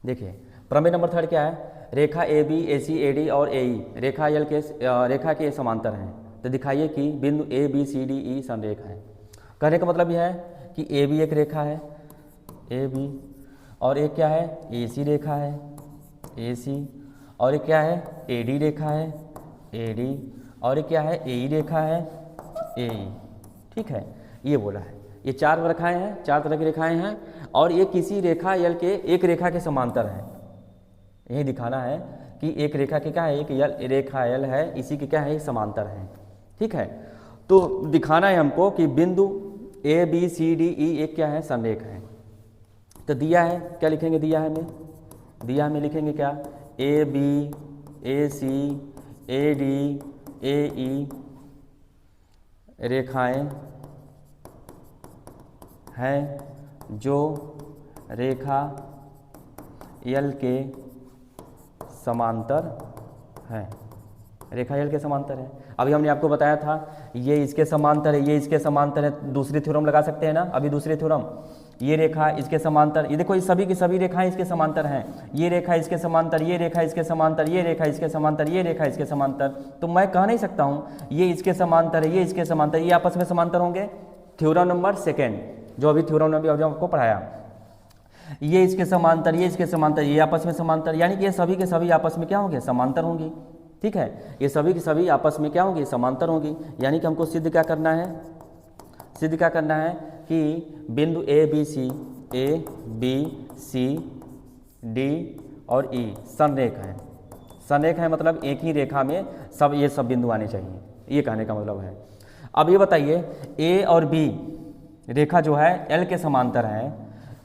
देखिए, प्रमेय नंबर 3 क्या है, रेखा A B A C A D और ए ई रेखा यल के रेखा के समांतर हैं। तो दिखाइए कि बिंदु A B C D E संरेखा है। कहने का मतलब यह है कि ए बी एक रेखा है, ए बी, और एक क्या है, ए सी रेखा है, ए सी, और एक क्या है, ए डी रेखा है, ए डी, और एक क्या है, ए ई रेखा है, ए ई। ठीक है, ये बोला है। ये 4 रेखाएं हैं, 4 तरह की रेखाएं हैं, और ये किसी रेखा यल के एक रेखा के समांतर हैं। यही दिखाना है कि एक रेखा के क्या है, एक यल रेखा यल है, इसी के क्या है, एक समांतर है। ठीक है, तो दिखाना है हमको कि बिंदु A B C D E एक क्या है, संरेख है। तो दिया है, क्या लिखेंगे, दिया में लिखेंगे क्या, A B A C A D A ई रेखाएं हैं जो रेखा यल के समांतर हैं। रेखा एल के समांतर है। अभी हमने आपको बताया था ये इसके समांतर है, ये इसके समांतर है, दूसरी थ्योरम लगा सकते हैं ना। अभी दूसरी थ्योरम, ये रेखा इसके समांतर, ये देखो ये सभी की सभी रेखाएं इसके समांतर हैं, ये रेखा इसके समांतर, ये रेखा इसके समांतर, ये रेखा इसके समांतर, ये रेखा इसके समांतर। तो मैं कह नहीं सकता हूँ ये इसके समांतर है, ये इसके समांतर, ये आपस में समांतर होंगे। थ्योरम नंबर सेकेंड, जो अभी थ्योरम नंबर जो आपको पढ़ाया, ये इसके समांतर, ये इसके समांतर, ये आपस में समांतर, यानी कि ये सभी के सभी आपस में क्या होंगे, समांतर होंगी। ठीक है, ये सभी की सभी आपस में क्या होंगी, समांतर होंगी। यानी कि हमको सिद्ध क्या करना है, सिद्ध क्या करना है कि बिंदु ए बी सी डी और ई संरेख है। संरेख है मतलब एक ही रेखा में सब ये सब बिंदु आने चाहिए, ये कहने का मतलब है। अब ये बताइए ए और बी रेखा जो है एल के समांतर है,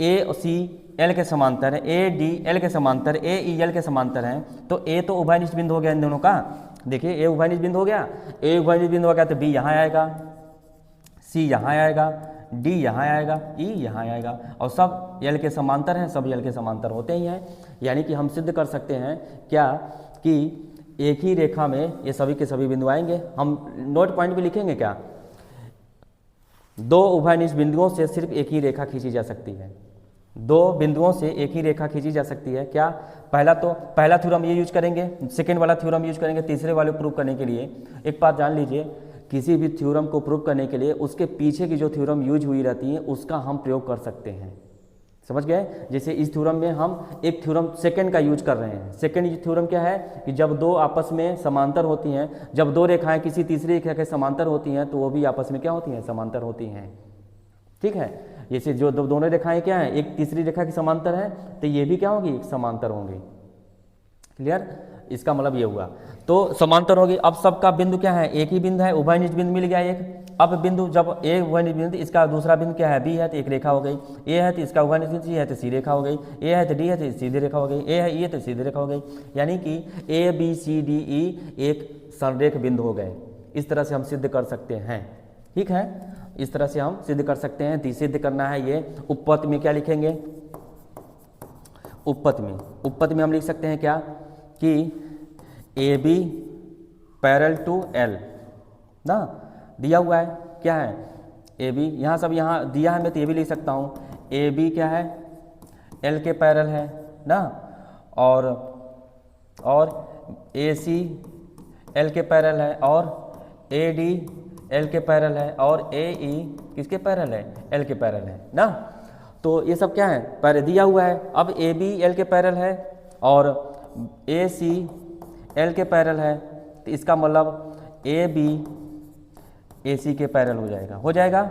ए और सी एल के समांतर है, ए डी एल के समांतर, ए ई एल के समांतर हैं। तो ए तो उभयनिष्ठ बिंदु हो गया इन दोनों का। देखिए ए उभयनिष्ठ बिंदु हो गया, ए उभयनिष्ठ बिंदु हो गया तो बी यहाँ आएगा, सी यहाँ आएगा, डी यहाँ आएगा, ई यहाँ आएगा, और सब एल के समांतर हैं, सब एल के समांतर होते ही हैं। यानी कि हम सिद्ध कर सकते हैं क्या कि एक ही रेखा में ये सभी के सभी बिंदु आएंगे। हम नोट पॉइंट भी लिखेंगे क्या, दो उभयनिष्ठ बिंदुओं से सिर्फ एक ही रेखा खींची जा सकती है, दो बिंदुओं से एक ही रेखा खींची जा सकती है। क्या, पहला थ्योरम ये यूज करेंगे, सेकेंड वाला थ्योरम यूज करेंगे तीसरे वाले प्रूव करने के लिए। एक बात जान लीजिए, किसी भी थ्योरम को प्रूव करने के लिए उसके पीछे की जो थ्योरम यूज हुई रहती है उसका हम प्रयोग कर सकते हैं। समझ गए? जैसे इस थ्योरम में हम एक थ्योरम सेकंड का यूज कर रहे हैं। सेकंड थ्योरम क्या है कि जब दो आपस में समांतर होती हैं, जब दो रेखाएं किसी तीसरी रेखा के समांतर होती हैं तो वो भी आपस में क्या होती हैं, समांतर होती हैं। ठीक है, जैसे जो दोनों रेखाएं क्या हैं, एक तीसरी रेखा की समांतर है तो ये भी क्या होगी, समांतर होंगी। क्लियर? इसका मतलब ये हुआ तो समांतर होगी। अब सबका बिंदु क्या है, एक ही बिंदु है, उभयनिष्ठ बिंदु मिल गया एक। अब बिंदु जब ए उभयनिष्ठ बिंदु, इसका दूसरा बिंदु क्या है, बी है तो एक रेखा हो गई, ए है तो इसका उभयनिष्ठ बिंदु सी है तो सी रेखा हो गई, ए है तो डी है तो सीधी रेखा हो गई, ए है ई है तो सीधी रेखा हो गई। यानी कि A B C D E एक संरेख बिंदु हो गए। इस तरह से हम सिद्ध कर सकते हैं। ठीक है, इस तरह से हम सिद्ध कर सकते हैं। सिद्ध करना है ये, उपपत्ति में क्या लिखेंगे, उपपत्ति में हम लिख सकते हैं क्या कि A B parallel to L ना, दिया हुआ है क्या है ए बी, यहाँ सब यहाँ दिया है, मैं तो ये भी लिख सकता हूँ ए बी क्या है, एल के पैरेलल है ना, और ए सी एल के पैरेलल है, और ए डी एल के पैरेलल है, और ए ई किसके पैरेलल है, एल के पैरेलल है ना। तो ये सब क्या है, पैरे दिया हुआ है। अब ए बी एल के पैरेलल है और ए सी एल के पैरेलल है, तो इसका मतलब ए बी ए सी के पैरेलल हो जाएगा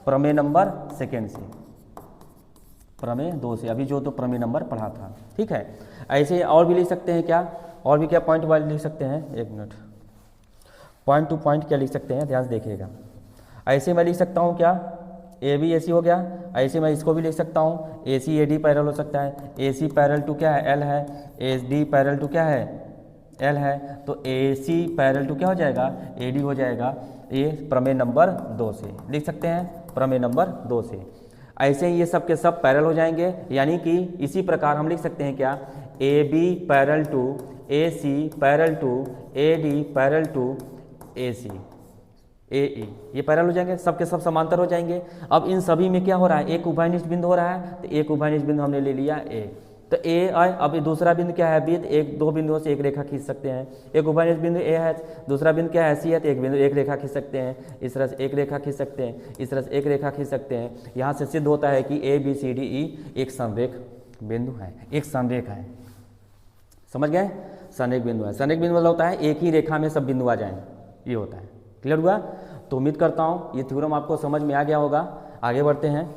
प्रमेय नंबर सेकेंड से, प्रमेय 2 से, अभी जो तो प्रमेय नंबर पढ़ा था। ठीक है, ऐसे और भी लिख सकते हैं क्या, और भी क्या पॉइंट वाइज लिख सकते हैं, एक मिनट, पॉइंट टू पॉइंट क्या लिख सकते हैं, ध्यान से देखिएगा। ऐसे मैं लिख सकता हूँ क्या, ए बी ए सी हो गया, ऐसे मैं इसको भी लिख सकता हूँ ए सी ए डी पैरेलल हो सकता है, ए सी पैरेलल टू क्या है, एल है, ए डी पैरेलल टू क्या है, एल है, तो ए सी पैरेलल टू क्या हो जाएगा, ए डी हो जाएगा। ये प्रमेय नंबर 2 से लिख सकते हैं, प्रमेय नंबर 2 से। ऐसे ही ये सब के सब पैरेलल हो जाएंगे। यानी कि इसी प्रकार हम लिख सकते हैं क्या, A B parallel to A C parallel to A D parallel to A C A E, ये पैरेलल हो जाएंगे, सबके सब समांतर हो जाएंगे। अब इन सभी में क्या हो रहा है, एक उभयनिष्ठ बिंदु हो रहा है, तो एक उभयनिष्ठ बिंदु हमने ले लिया ए, तो ए आए। अब दूसरा बिंदु क्या है, बी, तो एक दो बिंदुओं से एक रेखा खींच सकते हैं। एक उभयनिष्ठ बिंदु ए है, दूसरा बिंदु क्या है, सी है, तो एक बिंदु एक रेखा खींच सकते हैं। इस तरह से एक रेखा खींच सकते हैं, इस तरह से एक रेखा खींच सकते हैं। यहाँ से सिद्ध होता है कि A B C D E एक संरेख बिंदु है, एक संरेख है। समझ गए, संरेख बिंदु है। संरेख बिंदु मतलब होता है एक ही रेखा में सब बिंदु आ जाएं, ये होता है। क्लियर हुआ? तो उम्मीद करता हूँ ये थ्योरम आपको समझ में आ गया होगा। आगे बढ़ते हैं।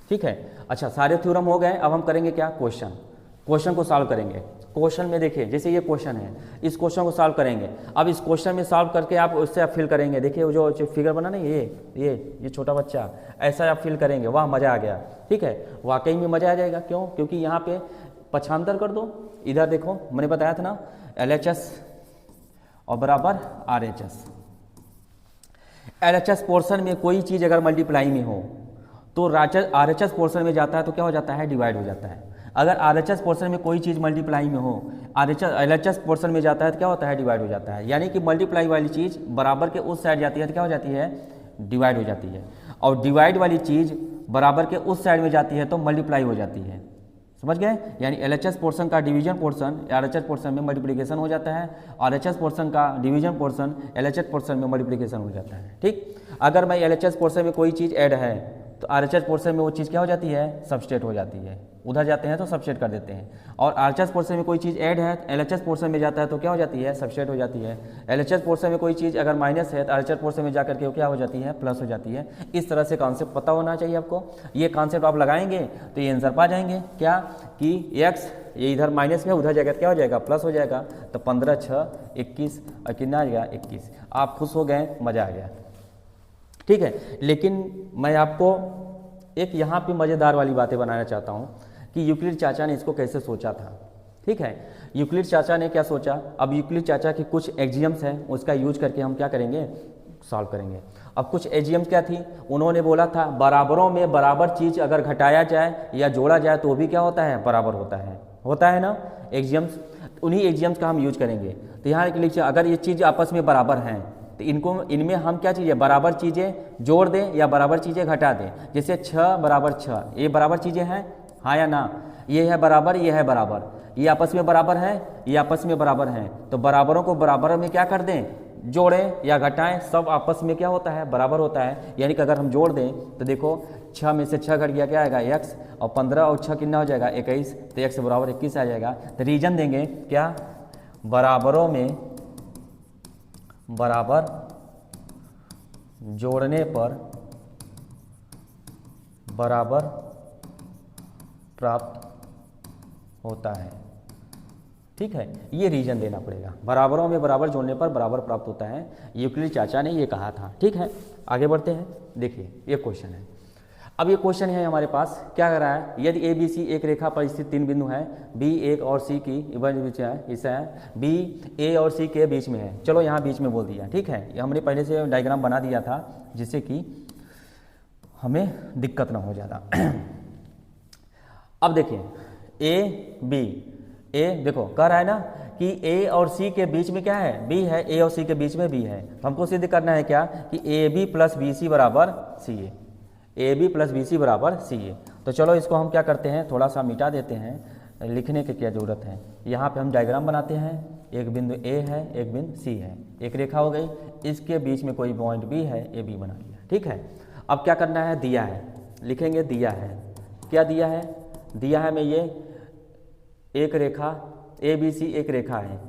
ठीक है, अच्छा, सारे थ्योरम हो गए। अब हम करेंगे क्या, क्वेश्चन को सॉल्व करेंगे। क्वेश्चन में देखिए, जैसे ये क्वेश्चन है, इस क्वेश्चन को सॉल्व करेंगे। अब इस क्वेश्चन में सॉल्व करके आप उससे आप फिल करेंगे। देखिए वो जो फिगर बना ना, ये छोटा बच्चा, ऐसा आप फिल करेंगे, वाह मज़ा आ गया। ठीक है, वाकई में मज़ा आ जाएगा। क्यों? क्योंकि यहाँ पे पक्षांतर कर दो, इधर देखो, मैंने बताया था ना LHS और बराबर RHS। LHS पोर्शन में कोई चीज़ अगर मल्टीप्लाई में हो तो RHS पोर्शन में जाता है तो क्या हो जाता है, डिवाइड हो जाता है। अगर RHS पोर्शन में कोई चीज़ मल्टीप्लाई में हो, LHS पोर्शन में जाता है तो क्या होता है, डिवाइड हो जाता है। यानी कि मल्टीप्लाई वाली चीज़ बराबर के उस साइड जाती है तो क्या हो जाती है, डिवाइड हो जाती है, और डिवाइड वाली चीज़ बराबर के उस साइड में जाती है तो मल्टीप्लाई हो जाती है। समझ गए? यानी LHS पोर्शन का डिवीजन पोर्शन RHS पोर्शन में मल्टीप्लिकेशन हो जाता है, और RHS पोर्शन का डिवीजन पोर्शन LHS पोर्शन में मल्टीप्लिकेशन हो जाता है। ठीक, अगर मैं LHS पोर्शन में कोई चीज़ ऐड है तो RHS पोर्शन में वो चीज़ क्या हो जाती है, सबस्ट्रेट हो जाती है। उधर जाते हैं तो सबस्ट्रेट कर देते हैं, और RHS पोर्शन में कोई चीज़ ऐड है तो LHS पोर्शन में जाता है तो क्या हो जाती है, सबस्ट्रेट हो जाती है। LHS पोर्शन में कोई चीज़ अगर माइनस है तो RHS पोर्शन में जाकर के वो क्या हो जाती है, प्लस हो जाती है। इस तरह से कॉन्सेप्ट पता होना चाहिए आपको। ये कॉन्सेप्ट आप लगाएंगे तो ये आंसर पा जाएंगे क्या, कि x ये इधर माइनस में उधर जाएगा क्या हो जाएगा, प्लस हो जाएगा। तो 15 6 21 और कितना आ जाएगा, 21। आप खुश हो गए, मज़ा आ गया। ठीक है, लेकिन मैं आपको एक यहाँ पे मज़ेदार वाली बातें बनाना चाहता हूँ कि यूक्लिड चाचा ने इसको कैसे सोचा था। ठीक है, यूक्लिड चाचा ने क्या सोचा, अब यूक्लिड चाचा की कुछ एक्सियम्स हैं, उसका यूज करके हम क्या करेंगे, सॉल्व करेंगे। अब कुछ एक्सियम्स क्या थी, उन्होंने बोला था बराबरों में बराबर चीज़ अगर घटाया जाए या जोड़ा जाए तो भी क्या होता है, बराबर होता है ना एक्सियम्स। उन्हीं एक्सियम्स का हम यूज करेंगे। तो यहाँ लिखिए, अगर ये चीज़ आपस में बराबर हैं तो इनमें हम क्या चीज़ें, बराबर चीज़ें जोड़ दें या बराबर चीज़ें घटा दें। जैसे 6 बराबर 6, ये बराबर चीज़ें हैं, हाँ या ना, ये है बराबर, ये है बराबर, ये आपस में बराबर है, ये आपस में बराबर हैं, तो बराबरों को बराबर में क्या कर दें, जोड़ें या घटाएं, सब आपस में क्या होता है, बराबर होता है। यानी कि अगर हम जोड़ दें तो देखो 6 में से 6 घट गया, क्या आएगा, x, और 15 और 6 कितना हो जाएगा, 21, तो x बराबर 21 आ जाएगा। तो रीजन देंगे क्या, बराबरों में बराबर जोड़ने पर बराबर प्राप्त होता है। ठीक है, ये रीजन देना पड़ेगा, बराबरों में बराबर जोड़ने पर बराबर प्राप्त होता है। यूक्लिड चाचा ने ये कहा था। ठीक है, आगे बढ़ते हैं। देखिए ये क्वेश्चन है, अब ये क्वेश्चन है हमारे पास, क्या कर रहा है, यदि ए बी सी एक रेखा पर स्थित 3 बिंदु हैं, बी एक और सी की बीच है, इससे है बी ए और सी के बीच में है। चलो यहाँ बीच में बोल दिया। ठीक है, ये हमने पहले से डायग्राम बना दिया था जिससे कि हमें दिक्कत ना हो ज़्यादा। अब देखिए ए बी, ए देखो कह रहा है ना कि ए और सी के बीच में क्या है, बी है, ए और सी के बीच में बी है। तो हमको सिद्ध करना है क्या, कि A B plus B C बराबर C A, A B plus B C बराबर सी ए। तो चलो इसको हम क्या करते हैं, थोड़ा सा मिटा देते हैं, लिखने की क्या ज़रूरत है। यहाँ पे हम डायग्राम बनाते हैं, एक बिंदु ए है, एक बिंदु सी है, एक रेखा हो गई, इसके बीच में कोई पॉइंट बी है, ए बी बना लिया। ठीक है, अब क्या करना है, दिया है, लिखेंगे दिया है, क्या दिया है, दिया है में ये एक रेखा ए बी सी एक रेखा है,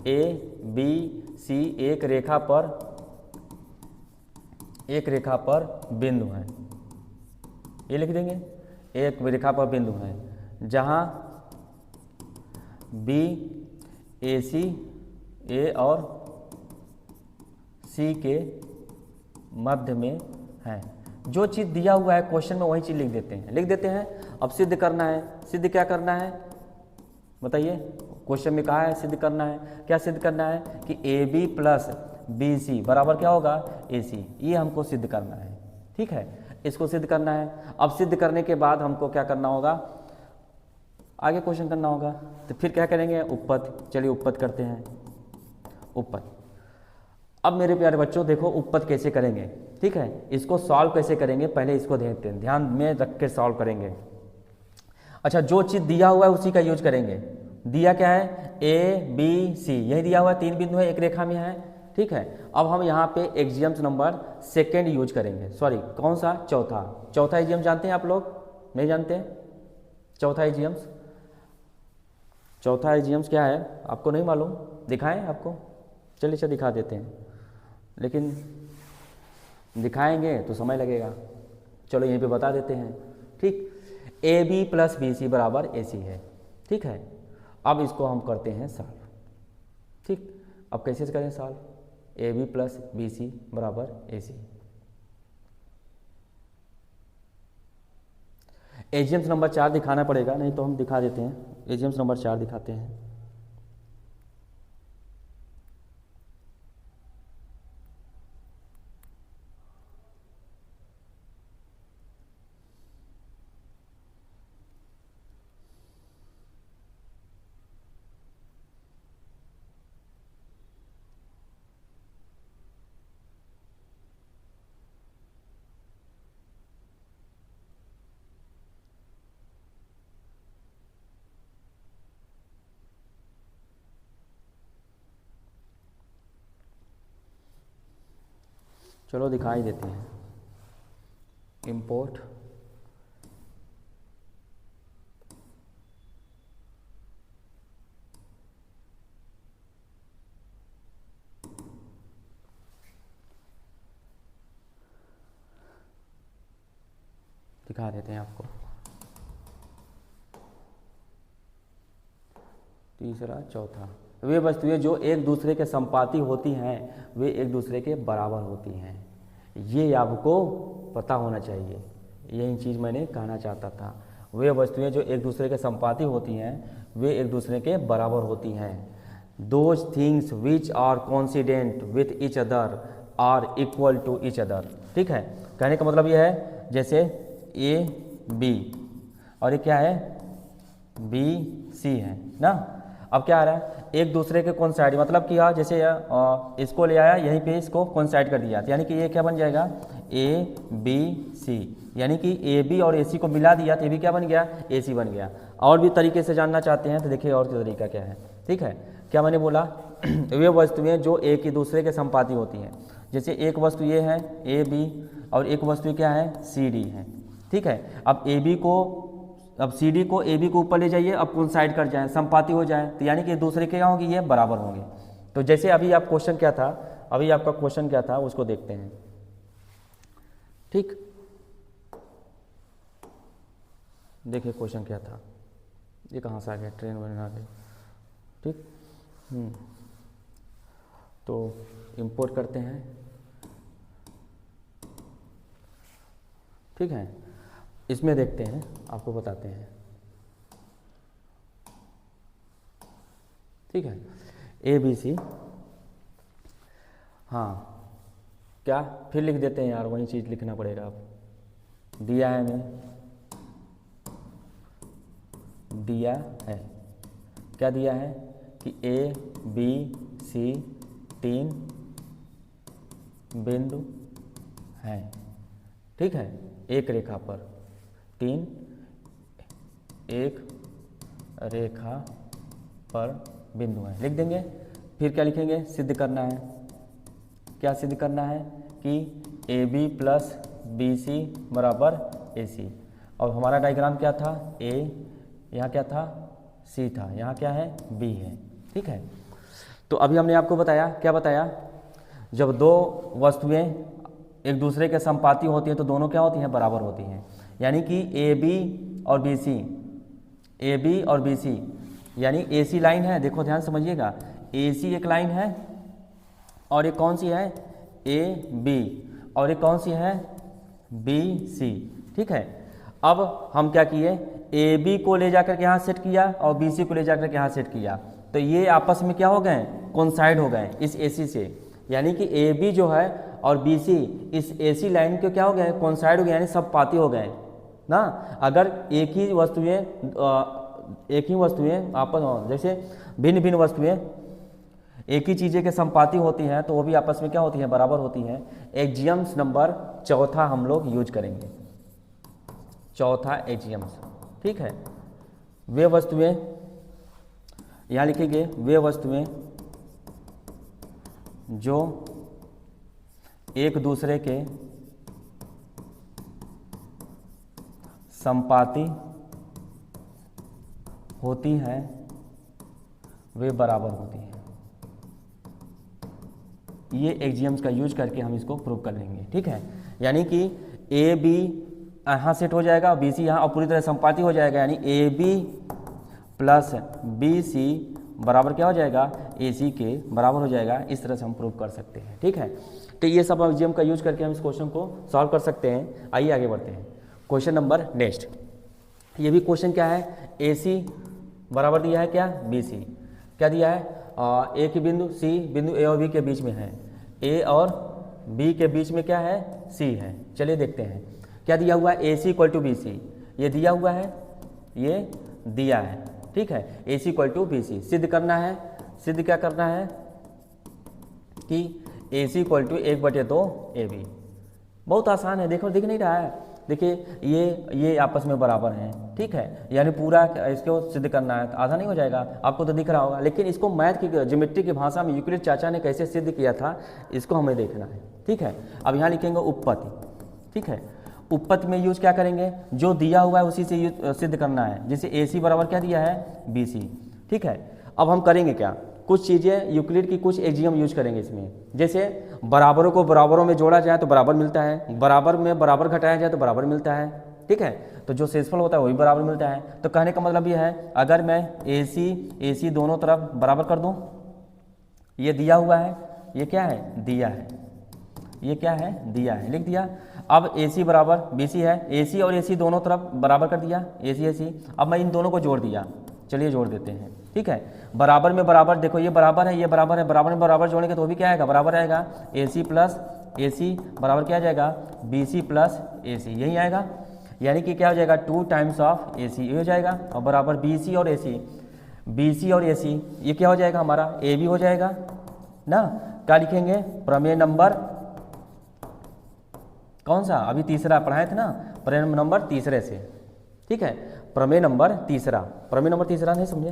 ए बी सी एक रेखा पर बिंदु है, ये लिख देंगे, एक रेखा पर बिंदु है जहाँ बी ए सी, ए और सी के मध्य में है। जो चीज़ दिया हुआ है क्वेश्चन में वही चीज़ लिख देते हैं। अब सिद्ध करना है, सिद्ध क्या करना है बताइए, क्वेश्चन में कहा है सिद्ध करना है, क्या सिद्ध करना है कि A B plus B C बराबर क्या होगा, ए सी, ये हमको सिद्ध करना है। ठीक है, इसको सिद्ध करना है। अब सिद्ध करने के बाद हमको क्या करना होगा, आगे क्वेश्चन करना होगा। तो फिर क्या करेंगे, उपपद, चलिए उपपद करते हैं, उपपद। अब मेरे प्यारे बच्चों देखो उपपद कैसे करेंगे। ठीक है, इसको सॉल्व कैसे करेंगे, पहले इसको देखते हैं, ध्यान में रख के सॉल्व करेंगे। अच्छा, जो चीज़ दिया हुआ है उसी का यूज करेंगे। दिया क्या है, ए बी सी, यही दिया हुआ है, 3 बिंदु है, एक रेखा में है। ठीक है, अब हम यहाँ पे एक्सियम्स नंबर सेकेंड यूज करेंगे, सॉरी कौन सा, चौथा एक्सियम जानते हैं आप लोग, नहीं जानते हैं चौथा एक्सियम्स क्या है, आपको नहीं मालूम, दिखाएं आपको, चलिए दिखा देते हैं, लेकिन दिखाएंगे तो समय लगेगा, चलो यहीं पे बता देते हैं। ठीक, A B plus B C बराबर ए सी है। ठीक है, अब इसको हम करते हैं सॉल्व। ठीक, अब कैसे करें solve, A B plus B C बराबर ए सी। एक्सियम्स नंबर 4 दिखाना पड़ेगा, नहीं तो हम दिखा देते हैं, एक्सियम्स नंबर 4 दिखाते हैं। चलो दिखाई देती हैं। इंपोर्ट दिखा देते हैं आपको। तीसरा चौथा, वे वस्तुएं जो एक दूसरे के संपाती होती हैं वे एक दूसरे के बराबर होती हैं। ये आपको पता होना चाहिए, यही चीज़ मैंने कहना चाहता था। वे वस्तुएं जो एक दूसरे के संपाती होती हैं वे एक दूसरे के बराबर होती हैं। Those things which are coincident with each other are equal to each other. ठीक है, कहने का मतलब यह है जैसे ए बी और ये क्या है बी सी है ना। अब क्या आ रहा है, एक दूसरे के कोइंसाइड, मतलब कि जैसे इसको ले आया यहीं पे इसको कोइंसाइड कर दिया, यानी कि ये क्या बन जाएगा ए बी सी, यानी कि ए बी और ए सी को मिला दिया तो ये भी क्या बन गया ए सी बन गया। और भी तरीके से जानना चाहते हैं तो देखिए और तरीका क्या है। ठीक है, क्या मैंने बोला वे वस्तुएं जो एक ही दूसरे के संपाती होती हैं। जैसे एक वस्तु ये है ए बी और एक वस्तु क्या है सी डी है। ठीक है, अब ए बी को अब सी डी को ए बी को ऊपर ले जाइए, अब कोइंसाइड कर जाए, संपाती हो जाए, तो यानी कि एक दूसरे के क्या होंगे ये बराबर होंगे। तो जैसे अभी आप क्वेश्चन क्या था, अभी आपका क्वेश्चन क्या था उसको देखते हैं। ठीक, देखिए क्वेश्चन क्या था, ये कहाँ से आ गया, ट्रेन बनने आ गई। ठीक, तो इंपोर्ट करते हैं। ठीक है, इसमें देखते हैं, आपको बताते हैं। ठीक है, ए बी सी, हाँ क्या फिर लिख देते हैं यार, वही चीज़ लिखना पड़ेगा। आप दिया है हमें, दिया है, क्या दिया है कि ए बी सी 3 बिंदु हैं। ठीक है, एक रेखा पर 3 एक रेखा पर बिंदु है, लिख देंगे। फिर क्या लिखेंगे, सिद्ध करना है। क्या सिद्ध करना है कि A B plus B C बराबर ए सी। और हमारा डायग्राम क्या था, ए यहाँ क्या था सी था, यहाँ क्या है बी है। ठीक है, तो अभी हमने आपको बताया, क्या बताया, जब दो वस्तुएं एक दूसरे के संपाती होती हैं तो दोनों क्या होती हैं बराबर होती हैं। यानी कि ए बी और बी सी, ए बी और बी सी, यानी ए सी लाइन है, देखो ध्यान समझिएगा, ए सी एक लाइन है और एक कौन सी है ए बी, और एक कौन सी है बी सी। ठीक है, अब हम क्या किए, ए बी को ले जाकर के यहाँ सेट किया और बी सी को ले जाकर के यहाँ सेट किया, तो ये आपस में क्या हो गए, कोइंसाइड हो गए इस ए सी से। यानी कि ए बी जो है और बी सी इस ए सी लाइन के क्या हो गए, कोइंसाइड हो गए, यानी सब पाती हो गए ना। अगर एक ही वस्तुएं आपस, जैसे भिन्न भिन्न वस्तुएं एक ही चीज़ें के संपाती होती हैं तो वो भी आपस में क्या होती हैं बराबर होती हैं। एक्सियम्स नंबर चौथा हम लोग यूज करेंगे, चौथा एक्सियम्स। ठीक है, वे वस्तुएं, यहाँ लिखेंगे वे वस्तुएं जो एक दूसरे के संपाती होती हैं वे बराबर होती हैं। ये एक्सियम्स का यूज करके हम इसको प्रूव कर लेंगे। ठीक है, यानी कि ए बी यहाँ सेट हो जाएगा, बी सी यहाँ और पूरी तरह संपाती हो जाएगा, यानी A B plus B C बराबर क्या हो जाएगा ए सी के बराबर हो जाएगा। इस तरह से हम प्रूव कर सकते हैं। ठीक है, तो ये सब एक्सियम का यूज करके हम इस क्वेश्चन को सॉल्व कर सकते हैं। आइए आगे बढ़ते हैं। क्वेश्चन नंबर नेक्स्ट, ये भी क्वेश्चन क्या है, ए सी बराबर दिया है क्या बी सी, क्या दिया है ए की बिंदु सी, बिंदु ए और बी के बीच में है, ए और बी के बीच में क्या है सी है। चलिए देखते हैं क्या दिया हुआ है, ए सी इक्वल टू बी सी, ये दिया हुआ है, ये दिया है। ठीक है, ए सी इक्वल टू बी सी सिद्ध करना है। सिद्ध क्या करना है कि ए सी इक्वल टू 1/2 ए बी। बहुत आसान है, देखो दिख नहीं रहा है, देखिए ये आपस में बराबर हैं, ठीक है, यानी पूरा इसको सिद्ध करना है तो आधा नहीं हो जाएगा, आपको तो दिख रहा होगा। लेकिन इसको मैथ की ज्योमेट्री की भाषा में यूक्लिड चाचा ने कैसे सिद्ध किया था इसको हमें देखना है, ठीक है। अब यहाँ लिखेंगे उपपत्ति, ठीक है। उपपत्ति में यूज क्या करेंगे, जो दिया हुआ है उसी से सिद्ध करना है। जैसे AC बराबर क्या दिया है BC, ठीक है। अब हम करेंगे क्या, कुछ चीज़ें यूक्लिड की कुछ एक्जियम यूज करेंगे इसमें। जैसे बराबरों को बराबरों में जोड़ा जाए तो बराबर मिलता है, बराबर में बराबर घटाया जाए तो बराबर मिलता है, ठीक है। तो जो शेषफल होता है वही बराबर मिलता है। तो कहने का मतलब ये है, अगर मैं AC दोनों तरफ बराबर कर दूं, ये दिया हुआ है, ये क्या है, दिया है, ये क्या है, दिया है, लिख दिया। अब AC बराबर BC है, AC और AC दोनों तरफ बराबर कर दिया, AC। अब मैं इन दोनों को जोड़ दिया, चलिए जोड़ देते हैं, ठीक है। बराबर में बराबर, देखो ये बराबर है, ये बराबर है, बराबर में बराबर जोड़ेंगे तो वो भी क्या आएगा, बराबर आएगा। AC प्लस AC बराबर क्या आ जाएगा, BC प्लस AC, यही आएगा। यानी कि क्या हो जाएगा, 2 टाइम्स ऑफ AC ये हो जाएगा, और बराबर BC और AC, ये क्या हो जाएगा हमारा, AB हो जाएगा ना। क्या लिखेंगे, प्रमेय नंबर कौन सा, अभी तीसरा पढ़ाए थे ना, प्रमेय नंबर तीसरे से, ठीक है। प्रमेय नंबर तीसरा नहीं समझे,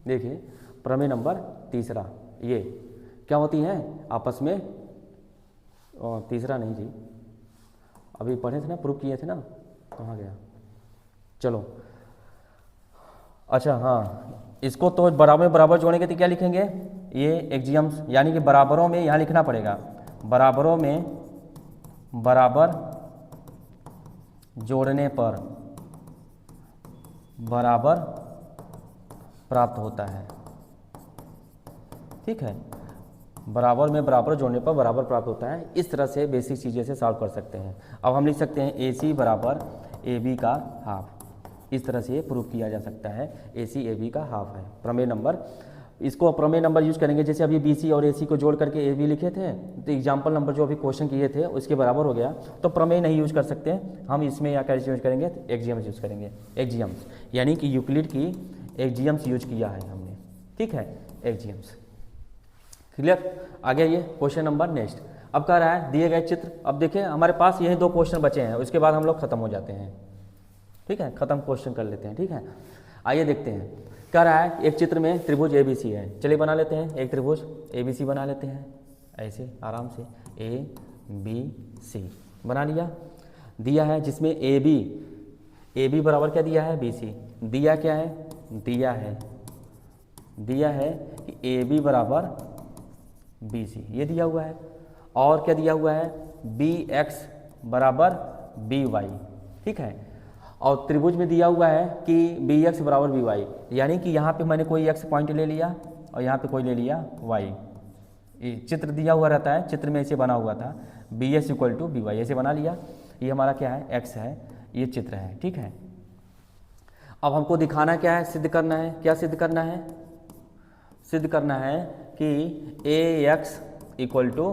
देखिए प्रमेय नंबर तीसरा ये क्या होती है आपस में, तीसरा नहीं जी, अभी पढ़े थे ना, प्रूफ किए थे ना, कहाँ गया, चलो अच्छा हाँ, इसको तो बराबर में बराबर जोड़ेंगे तो क्या लिखेंगे, ये एक्जियम्स, यानी कि बराबरों में यहाँ लिखना पड़ेगा, बराबरों में बराबर जोड़ने पर बराबर प्राप्त होता है, ठीक है। बराबर में बराबर जोड़ने पर बराबर प्राप्त होता है। इस तरह से बेसिक चीज़ें से सॉल्व कर सकते हैं। अब हम लिख सकते हैं AC बराबर AB का हाफ, इस तरह से ये प्रूव किया जा सकता है, AC AB का हाफ है। प्रमेय नंबर, इसको प्रमेय नंबर यूज करेंगे। जैसे अभी BC और AC को जोड़ करके AB लिखे थे, तो एग्जाम्पल नंबर जो अभी क्वेश्चन किए थे उसके बराबर हो गया, तो प्रमेय नहीं यूज कर सकते हम, इसमें या कैसे यूज करेंगे, एक्जियम्स यूज करेंगे। एक्जियम्स यानी कि यूक्लिड की एक्जियम्स यूज किया है हमने, ठीक है, एक्जियम्स, क्लियर। आगे ये क्वेश्चन नंबर नेक्स्ट, अब कह रहा है दिए गए चित्र। अब देखिए हमारे पास यही 2 क्वेश्चन बचे हैं, उसके बाद हम लोग खत्म हो जाते हैं, ठीक है, खत्म क्वेश्चन कर लेते हैं, ठीक है। आइए देखते हैं, कह रहा है एक चित्र में त्रिभुज ABC है, चलिए बना लेते हैं, एक त्रिभुज ABC बना लेते हैं, ऐसे आराम से ABC बना लिया। दिया है जिसमें AB बराबर क्या दिया है, BC, दिया क्या है, दिया है कि AB बराबर BC, ये दिया हुआ है। और क्या दिया हुआ है, BX बराबर BY, ठीक है। और त्रिभुज में दिया हुआ है कि BX बराबर BY, यानी कि यहाँ पे मैंने कोई X पॉइंट ले लिया और यहाँ पे कोई ले लिया Y। ये चित्र दिया हुआ रहता है, चित्र में ऐसे बना हुआ था, BS इक्वल टू BY, ऐसे बना लिया। ये हमारा क्या है, X है, ये चित्र है, ठीक है। अब हमको दिखाना क्या है, सिद्ध करना है। क्या सिद्ध करना है, सिद्ध करना है कि AX equal to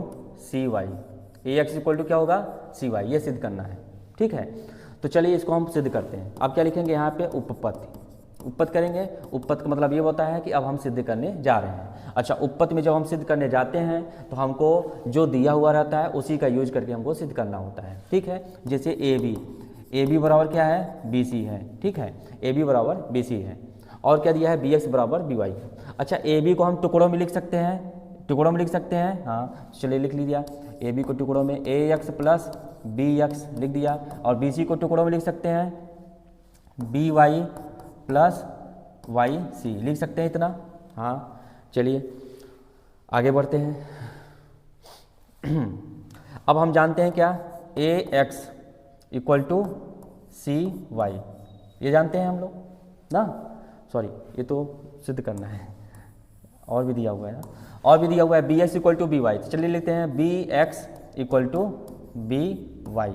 CY, AX equal to क्या होगा, CY, ये सिद्ध करना है, ठीक है। तो चलिए इसको हम सिद्ध करते हैं। अब क्या लिखेंगे यहाँ पे, उपपत्ति करेंगे। उपपत्ति का मतलब ये होता है कि अब हम सिद्ध करने जा रहे हैं। अच्छा, उपपत्ति में जब हम सिद्ध करने जाते हैं तो हमको जो दिया हुआ रहता है उसी का यूज करके हमको सिद्ध करना होता है, ठीक है। जैसे AB बराबर क्या है, BC है, ठीक है, AB बराबर BC है। और क्या दिया है, BX बराबर BY। अच्छा, AB को हम टुकड़ों में लिख सकते हैं, हाँ चलिए लिख लीजिए। AB को टुकड़ों में AX प्लस BX लिख दिया, और BC को टुकड़ों में लिख सकते हैं BY प्लस YC लिख सकते हैं इतना, हाँ। चलिए आगे बढ़ते हैं। अब हम जानते हैं क्या, AX इक्वल टू CY, ये जानते हैं हम लोग ना, सॉरी ये तो सिद्ध करना है, और भी दिया हुआ है ना, और भी दिया हुआ है BX इक्वल टू BY। चलिए लिखते हैं BX इक्वल टू BY।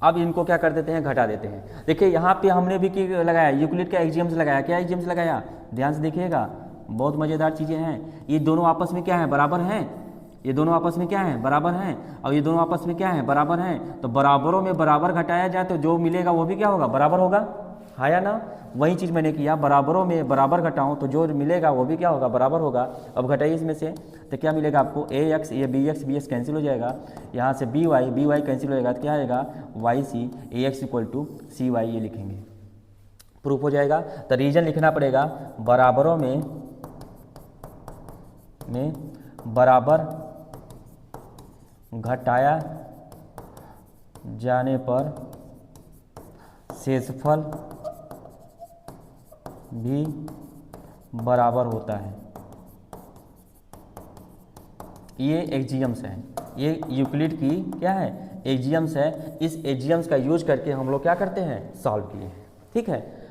अब इनको क्या कर देते हैं, घटा देते हैं। देखिए यहाँ पे हमने भी लगाया, यूक्लिड का एक्जियम्स लगाया। क्या एक्जियम्स लगाया, ध्यान से देखिएगा, बहुत मज़ेदार चीज़ें हैं। ये दोनों आपस में क्या है, बराबर हैं, ये दोनों आपस में क्या है, बराबर हैं, और ये दोनों आपस में क्या है, बराबर हैं। तो बराबरों में बराबर घटाया जाए तो जो मिलेगा वो भी क्या होगा, बराबर होगा। हाँ या ना, वही चीज़ मैंने किया, बराबरों में बराबर घटाऊँ तो जो मिलेगा वो भी क्या होगा, बराबर होगा। अब घटाइए इसमें से तो क्या मिलेगा आपको, ए एक्स, ये बी एक्स कैंसिल हो जाएगा, यहाँ से बी वाई कैंसिल हो जाएगा, तो क्या आएगा Y C, A X equal to C Y, ये लिखेंगे, प्रूफ हो जाएगा। तो रीजन लिखना पड़ेगा, बराबरों में बराबर घटाया जाने पर शेषफल भी बराबर होता है। ये एक्जियम्स है, ये यूक्लिड की क्या है, एक्जियम्स है। इस एक्जियम्स का यूज करके हम लोग क्या करते हैं, सॉल्व किए। ठीक है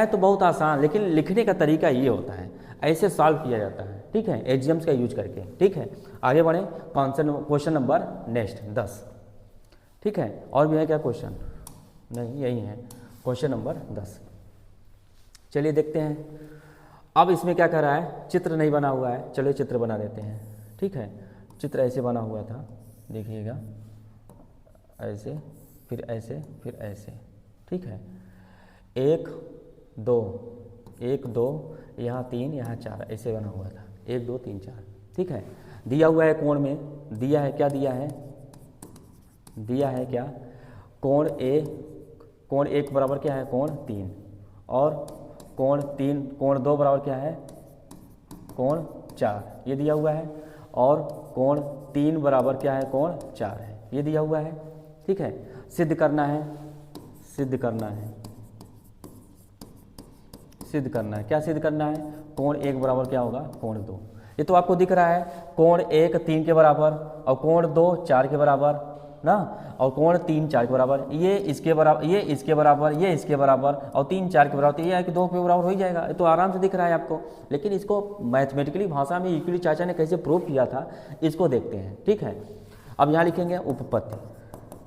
तो बहुत आसान, लेकिन लिखने का तरीका ये होता है, ऐसे सॉल्व किया जाता है। ठीक है, एक्जियम्स का यूज करके। ठीक है, आगे बढ़े, क्वेश्चन नंबर नेक्स्ट 10। ठीक है, और भी है क्या क्वेश्चन, नहीं यही है क्वेश्चन नंबर 10। चलिए देखते हैं। अब इसमें क्या कर रहा है, चित्र नहीं बना हुआ है, चलिए चित्र बना देते हैं। ठीक है, चित्र ऐसे बना हुआ था, देखिएगा, ऐसे, फिर ऐसे, फिर ऐसे। ठीक है, 1 2 यहाँ 3, यहाँ 4, ऐसे बना हुआ था, 1 2 3 4। ठीक है, दिया हुआ है कोण में, दिया है क्या, दिया है क्या, कोण एक बराबर क्या है, कोण 3, और कोण 2 बराबर क्या है, कोण 4, ये दिया हुआ है, और कोण 3 बराबर क्या है, कोण 4 है, ये दिया हुआ है। ठीक है, सिद्ध करना है, क्या सिद्ध करना है, कोण 1 बराबर क्या होगा, कोण 2। ये तो आपको दिख रहा है, कोण 1 3 के बराबर, और कोण 2 4 के बराबर ना, और कोण 3 4 के बराबर, ये इसके बराबर, ये इसके बराबर, ये इसके बराबर, और 3 4 के बराबर, तो ये है कि 2 के बराबर हो ही जाएगा। तो आराम से दिख रहा है आपको, लेकिन इसको मैथमेटिकली भाषा में यूक्लिड चाचा ने कैसे प्रूव किया था, इसको देखते हैं। ठीक है, अब यहाँ लिखेंगे उपपत्ति,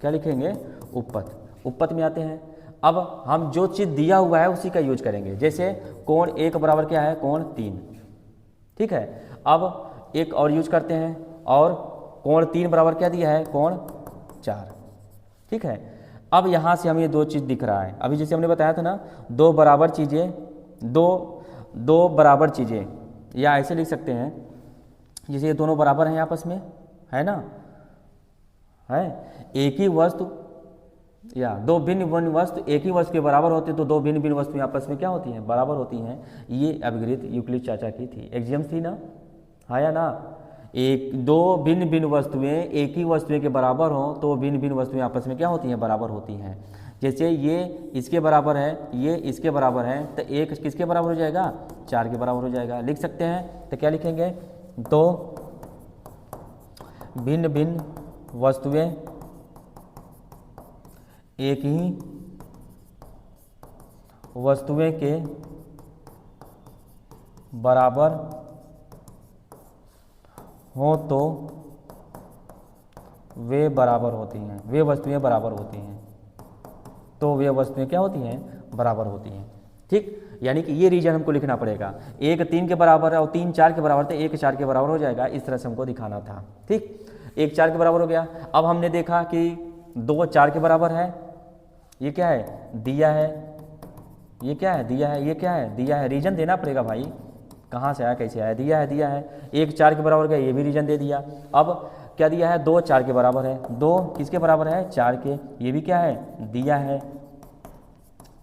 क्या लिखेंगे, उपपत्ति में आते हैं। अब हम जो चीज़ दिया हुआ है उसी का यूज करेंगे, जैसे कोण 1 बराबर क्या है, कोण 3। ठीक है, अब एक और यूज करते हैं, और कोण 3 बराबर क्या दिया है, कोण 4। ठीक है, अब यहाँ से हमें 2 चीज़ दिख रहा है, अभी जैसे हमने बताया था ना, दो बराबर चीज़ें, या ऐसे लिख सकते हैं, जैसे ये दोनों बराबर हैं आपस में, है ना, है एक ही वस्तु, या दो भिन्न वस्तु एक ही वस्तु के बराबर होते, तो दो भिन्न वस्तुएं आपस में क्या होती हैं, बराबर होती हैं। ये अभिगृहित यूक्लिड चाचा की थी, एक्जियम्स थी ना, हाँ या ना, दो भिन्न वस्तुएं एक ही वस्तुएं के बराबर हों तो भिन्न वस्तुएं आपस में क्या होती हैं, बराबर होती हैं। जैसे ये इसके बराबर है, ये इसके बराबर है, तो एक किसके बराबर हो जाएगा, 4 के बराबर हो जाएगा। लिख सकते हैं, तो क्या लिखेंगे, दो भिन्न वस्तुएं एक ही वस्तुएं के बराबर हो तो वे बराबर होती हैं, वे वस्तुएं बराबर होती हैं, तो वे वस्तुएं क्या होती हैं, बराबर होती हैं। ठीक, यानी कि ये रीजन हमको लिखना पड़ेगा, 1 3 के बराबर है और 3 4 के बराबर, तो 1 4 के बराबर हो जाएगा, इस तरह से हमको दिखाना था। ठीक, 1 4 के बराबर हो गया। अब हमने देखा कि 2 4 के बराबर है, ये क्या है, दिया है, ये क्या है, दिया है, ये क्या है, दिया है। रीजन देना पड़ेगा भाई, कहाँ से आया, कैसे आया, दिया है। 1 4 के बराबर गया, ये भी रीजन दे दिया। अब क्या दिया है, 2 4 के बराबर है, 2 किसके बराबर है, 4 के, ये भी क्या है, दिया है।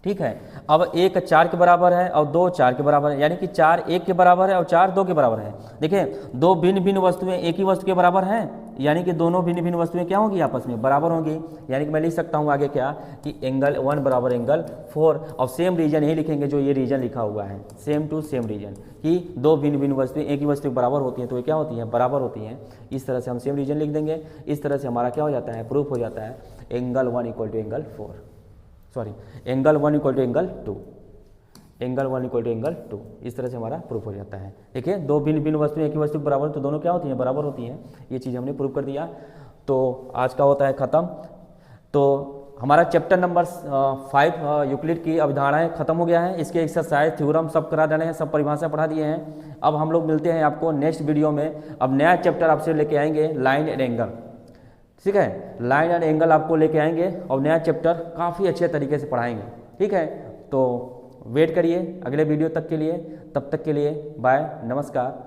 ठीक है, अब 1 4 के बराबर है और 2 4 के बराबर है, यानी कि 4 1 के बराबर है और 4 2 के बराबर है। देखिए, दो भिन्न वस्तुएं एक ही वस्तु के बराबर हैं, यानी कि दोनों भिन्न वस्तुएं क्या होंगी, आपस में बराबर होंगी। यानी कि मैं लिख सकता हूँ आगे क्या, कि एंगल 1 बराबर एंगल 4, और सेम रीजन यही लिखेंगे जो ये रीजन लिखा हुआ है, सेम टू सेम रीजन, कि दो भिन्न वस्तुएं एक ही वस्तु बराबर होती हैं तो ये क्या होती हैं, बराबर होती हैं। इस तरह से हम सेम रीजन लिख देंगे, इस तरह से हमारा क्या हो जाता है, प्रूफ हो जाता है, angle 1 equal to angle 4, sorry angle 1 equal to angle 2, angle 1 equal to angle 2, इस तरह से हमारा प्रूफ हो जाता है। देखिए, दो भिन्न वस्तुएं एक ही वस्तु बराबर, तो दोनों क्या होती हैं, बराबर होती हैं। ये चीज़ हमने प्रूफ कर दिया। तो आज का होता है ख़त्म। तो हमारा चैप्टर नंबर 5 यूक्लिड की अवधारणाएं खत्म हो गया है। इसके एक्सरसाइज थ्योरम सब करा डाले हैं, सब परिभाषा पढ़ा दिए हैं। अब हम लोग मिलते हैं आपको नेक्स्ट वीडियो में। अब नया चैप्टर आपसे लेके आएंगे, लाइन एंड एंगल। ठीक है, लाइन एंड एंगल आपको लेके आएंगे और नया चैप्टर काफ़ी अच्छे तरीके से पढ़ाएंगे। ठीक है, तो वेट करिए अगले वीडियो तक के लिए। तब तक के लिए बाय, नमस्कार।